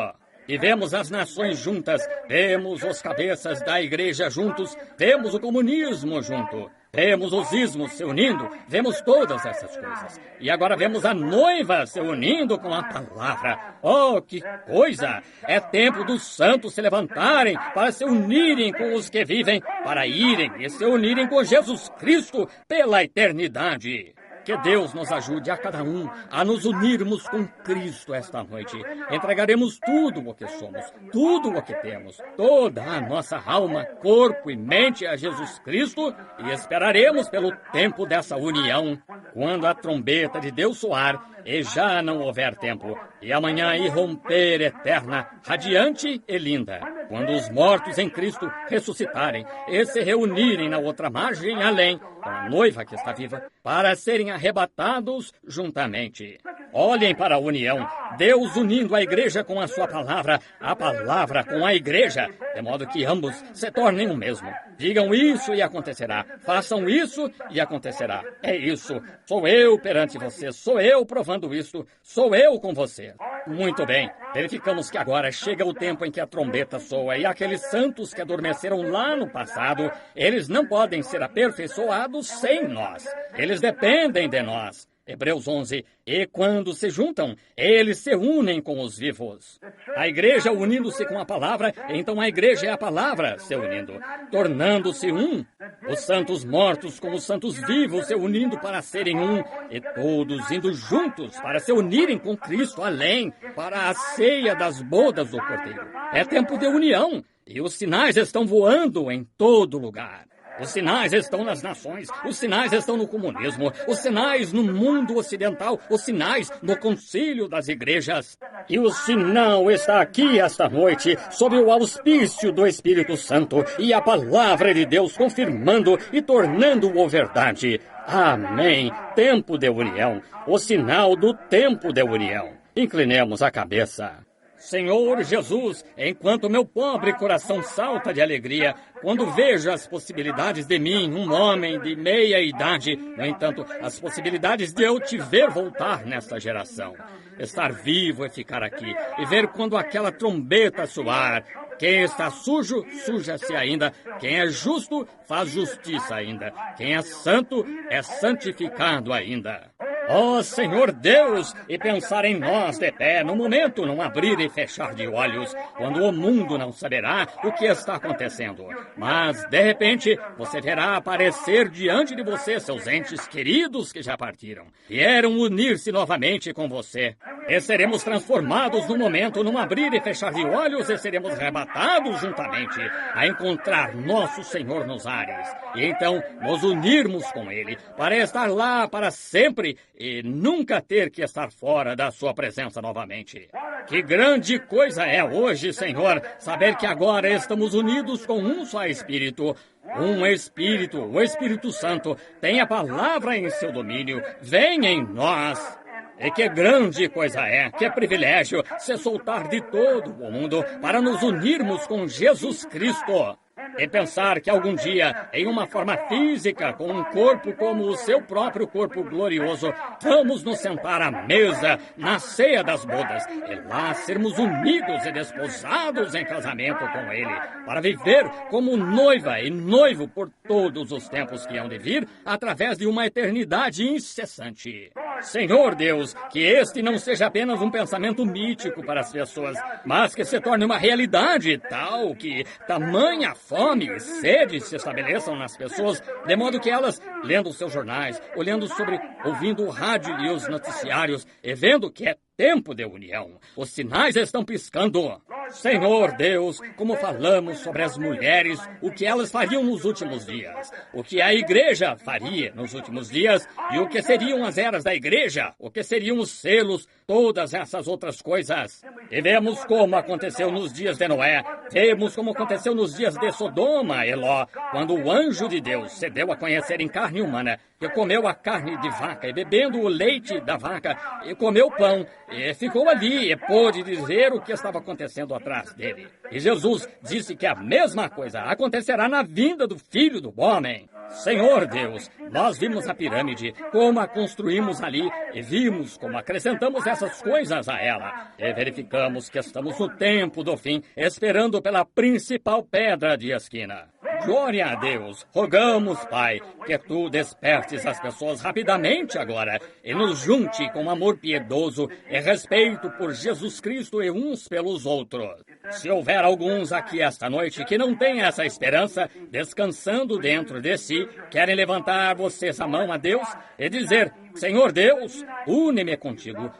E vemos as nações juntas, vemos os cabeças da igreja juntos, vemos o comunismo junto. Vemos os ismos se unindo, vemos todas essas coisas. E agora vemos a noiva se unindo com a palavra. Oh, que coisa! É tempo dos santos se levantarem para se unirem com os que vivem, para irem e se unirem com Jesus Cristo pela eternidade. Que Deus nos ajude a cada um a nos unirmos com Cristo esta noite. Entregaremos tudo o que somos, tudo o que temos, toda a nossa alma, corpo e mente a Jesus Cristo e esperaremos pelo tempo dessa união, quando a trombeta de Deus soar e já não houver tempo, e amanhã irromper eterna, radiante e linda, quando os mortos em Cristo ressuscitarem e se reunirem na outra margem além, com a noiva que está viva, para serem arrebatados juntamente. Olhem para a união, Deus unindo a igreja com a sua palavra, a palavra com a igreja, de modo que ambos se tornem o mesmo. Digam isso e acontecerá. Façam isso e acontecerá. É isso. Sou eu perante você. Sou eu provando isso. Sou eu com você. Muito bem. Verificamos que agora chega o tempo em que a trombeta soa e aqueles santos que adormeceram lá no passado, eles não podem ser aperfeiçoados sem nós. Eles dependem de nós. Hebreus 11. E quando se juntam, eles se unem com os vivos. A igreja unindo-se com a palavra, então a igreja é a palavra se unindo, tornando-se um. Os santos mortos com os santos vivos se unindo para serem um, e todos indo juntos para se unirem com Cristo além, para a ceia das bodas do Cordeiro. É tempo de união, e os sinais estão voando em todo lugar. Os sinais estão nas nações, os sinais estão no comunismo, os sinais no mundo ocidental, os sinais no concílio das igrejas. E o sinal está aqui esta noite, sob o auspício do Espírito Santo, e a palavra de Deus confirmando e tornando-o verdade. Amém. Tempo de união, o sinal do tempo de união. Inclinemos a cabeça. Senhor Jesus, enquanto meu pobre coração salta de alegria, quando vejo as possibilidades de mim, um homem de meia idade, no entanto, as possibilidades de eu te ver voltar nesta geração, estar vivo e ficar aqui, e ver quando aquela trombeta soar. Quem está sujo, suja-se ainda. Quem é justo, faz justiça ainda. Quem é santo, é santificado ainda. Ó Senhor Deus, e pensar em nós de pé, no momento não abrir e fechar de olhos, quando o mundo não saberá o que está acontecendo. Mas, de repente, você verá aparecer diante de você seus entes queridos que já partiram. Vieram unir-se novamente com você. E seremos transformados no momento, num abrir e fechar de olhos, e seremos arrebatados juntamente a encontrar nosso Senhor nos ares. E então nos unirmos com Ele, para estar lá para sempre e nunca ter que estar fora da sua presença novamente. Que grande coisa é hoje, Senhor, saber que agora estamos unidos com um só Espírito. Um Espírito, o Espírito Santo, tem a palavra em seu domínio, vem em nós. E que grande coisa é, que privilégio se soltar de todo o mundo para nos unirmos com Jesus Cristo. E pensar que algum dia, em uma forma física, com um corpo como o seu próprio corpo glorioso, vamos nos sentar à mesa, na ceia das bodas, e lá sermos unidos e desposados em casamento com Ele, para viver como noiva e noivo por todos os tempos que hão de vir, através de uma eternidade incessante. Senhor Deus, que este não seja apenas um pensamento mítico para as pessoas, mas que se torne uma realidade tal que tamanha fome e sede se estabeleçam nas pessoas, de modo que elas, lendo os seus jornais, ouvindo o rádio e os noticiários, e vendo que é tempo de união, os sinais estão piscando. Senhor Deus, como falamos sobre as mulheres, o que elas fariam nos últimos dias, o que a igreja faria nos últimos dias, e o que seriam as eras da igreja, o que seriam os selos, todas essas outras coisas. E vemos como aconteceu nos dias de Noé, vemos como aconteceu nos dias de Sodoma e Ló, quando o anjo de Deus se deu a conhecer em carne humana, que comeu a carne de vaca, e bebendo o leite da vaca, e comeu pão, e ficou ali, e pôde dizer o que estava acontecendo atrás dele. E Jesus disse que a mesma coisa acontecerá na vinda do Filho do Homem. Senhor Deus, nós vimos a pirâmide, como a construímos ali, e vimos como acrescentamos essas coisas a ela. E verificamos que estamos no tempo do fim, esperando pela principal pedra de esquina. Glória a Deus, rogamos, Pai, que Tu despertes as pessoas rapidamente agora e nos junte com amor piedoso e respeito por Jesus Cristo e uns pelos outros. Se houver alguns aqui esta noite que não têm essa esperança, descansando dentro de si, querem levantar vocês a mão a Deus e dizer: Senhor Deus, une-me contigo,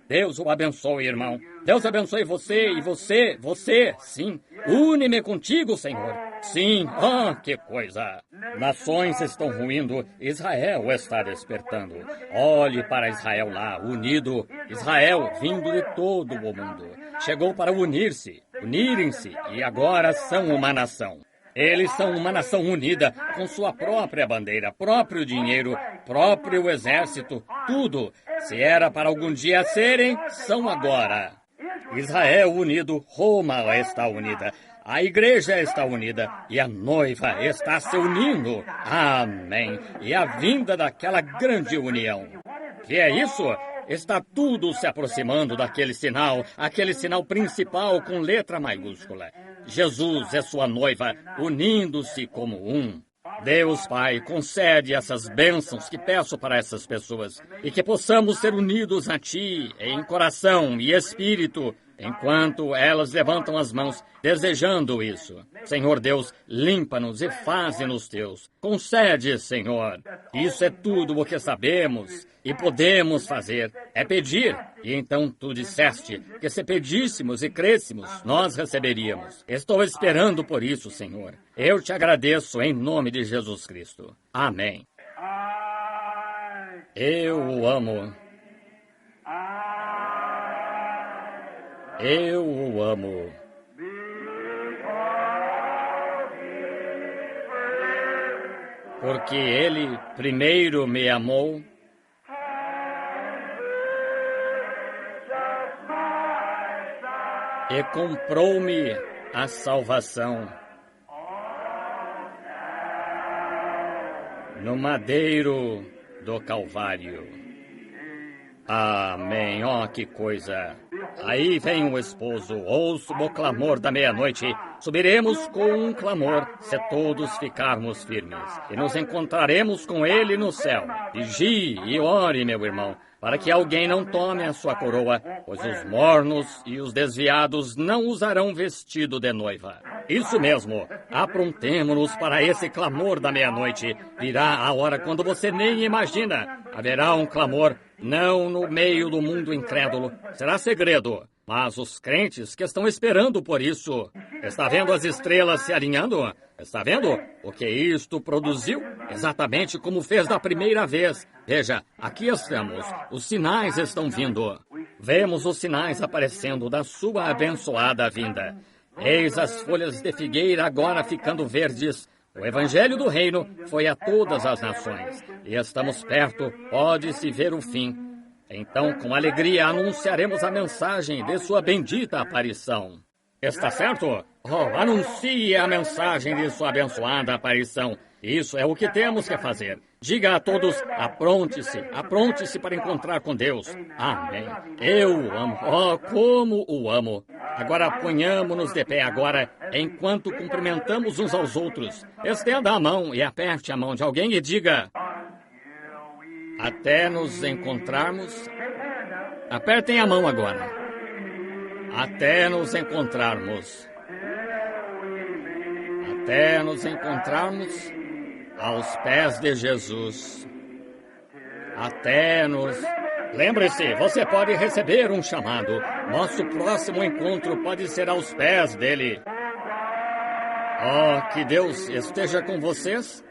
Deus o abençoe, irmão. Deus abençoe você e você, sim. Une-me contigo, Senhor. Sim, que coisa. Nações estão ruindo, Israel está despertando. Olhe para Israel lá, unido. Israel, vindo de todo o mundo. Chegou para unirem-se, e agora são uma nação. Eles são uma nação unida, com sua própria bandeira, próprio dinheiro, próprio exército, tudo. Se era para algum dia serem, são agora. Israel unido, Roma está unida, a igreja está unida e a noiva está se unindo. Amém. E a vinda daquela grande união. Que é isso? Está tudo se aproximando daquele sinal, aquele sinal principal com letra maiúscula. Jesus é sua noiva, unindo-se como um. Deus, Pai, concede essas bênçãos que peço para essas pessoas e que possamos ser unidos a Ti em coração e espírito, enquanto elas levantam as mãos, desejando isso. Senhor Deus, limpa-nos e faze-nos teus. Concede, Senhor. Isso é tudo o que sabemos e podemos fazer. É pedir. E então tu disseste que se pedíssemos e crêssemos, nós receberíamos. Estou esperando por isso, Senhor. Eu te agradeço em nome de Jesus Cristo. Amém. Eu o amo. Eu o amo. Porque Ele primeiro me amou e comprou-me a salvação no madeiro do Calvário. Amém. Oh, que coisa! Aí vem o esposo, ouço o clamor da meia-noite. Subiremos com um clamor, se todos ficarmos firmes, e nos encontraremos com ele no céu. Vigie e ore, meu irmão, para que alguém não tome a sua coroa, pois os mornos e os desviados não usarão vestido de noiva. Isso mesmo, aprontemo-nos para esse clamor da meia-noite. Virá a hora quando você nem imagina. Haverá um clamor, não no meio do mundo incrédulo. Será segredo, mas os crentes que estão esperando por isso. Está vendo as estrelas se alinhando? Está vendo o que isto produziu? Exatamente como fez da primeira vez. Veja, aqui estamos. Os sinais estão vindo. Vemos os sinais aparecendo da sua abençoada vinda. Eis as folhas de figueira agora ficando verdes. O Evangelho do Reino foi a todas as nações. E estamos perto, pode-se ver o fim. Então, com alegria, anunciaremos a mensagem de sua bendita aparição. Está certo? Oh, anuncie a mensagem de sua abençoada aparição. Isso é o que temos que fazer. Diga a todos, apronte-se para encontrar com Deus. Amém. Eu o amo. Oh, como o amo. Agora ponhamos-nos de pé agora, enquanto cumprimentamos uns aos outros. Estenda a mão e aperte a mão de alguém e diga: até nos encontrarmos. Apertem a mão agora. Até nos encontrarmos. Até nos encontrarmos aos pés de Jesus. Até nos... Lembre-se, você pode receber um chamado. Nosso próximo encontro pode ser aos pés dele. Oh, que Deus esteja com vocês.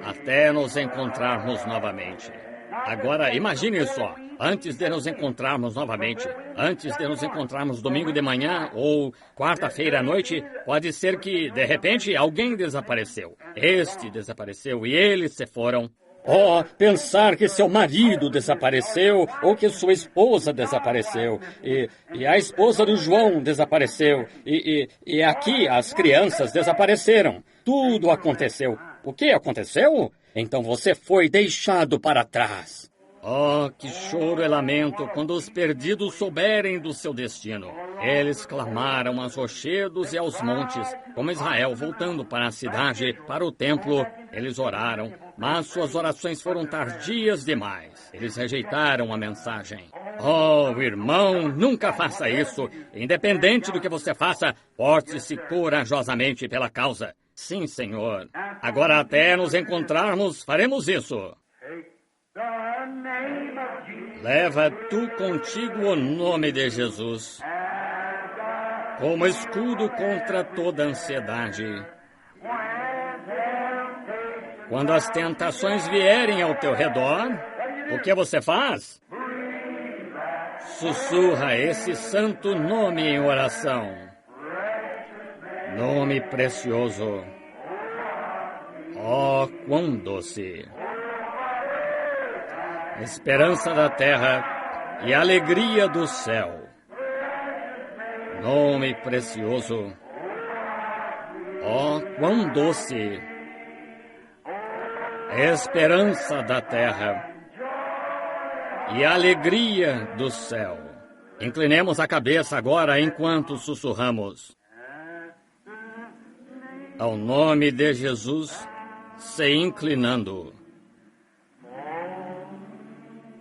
Até nos encontrarmos novamente. Agora, imagine só. Antes de nos encontrarmos novamente, antes de nos encontrarmos domingo de manhã ou quarta-feira à noite, pode ser que, de repente, alguém desapareceu. Este desapareceu e eles se foram. Oh, pensar que seu marido desapareceu ou que sua esposa desapareceu e a esposa do João desapareceu e aqui as crianças desapareceram. Tudo aconteceu. O que aconteceu? Então você foi deixado para trás. Oh, que choro e lamento quando os perdidos souberem do seu destino. Eles clamaram aos rochedos e aos montes, como Israel voltando para a cidade, para o templo. Eles oraram, mas suas orações foram tardias demais. Eles rejeitaram a mensagem. Oh, irmão, nunca faça isso. Independente do que você faça, porte-se corajosamente pela causa. Sim, Senhor. Agora, até nos encontrarmos, faremos isso. Leva tu contigo o nome de Jesus, como escudo contra toda ansiedade. Quando as tentações vierem ao teu redor, o que você faz? Sussurra esse santo nome em oração. Nome precioso. Oh, quão doce. Esperança da terra e alegria do céu. Nome precioso. Oh, quão doce. Esperança da terra e alegria do céu. Inclinemos a cabeça agora enquanto sussurramos. ao nome de Jesus, se inclinando,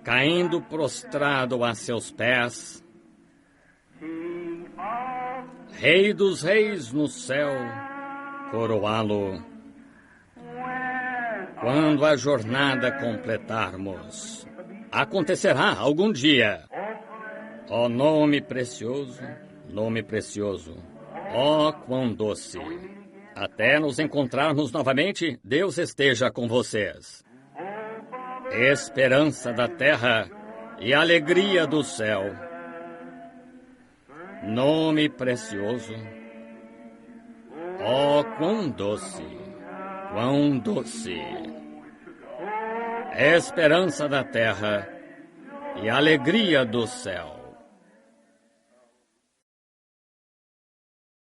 caindo prostrado a seus pés, Rei dos Reis no céu, coroá-lo. Quando a jornada completarmos, acontecerá algum dia. Ó nome precioso, ó quão doce. Até nos encontrarmos novamente, Deus esteja com vocês. Esperança da terra e alegria do céu. Nome precioso, ó quão doce, quão doce. Esperança da terra e alegria do céu.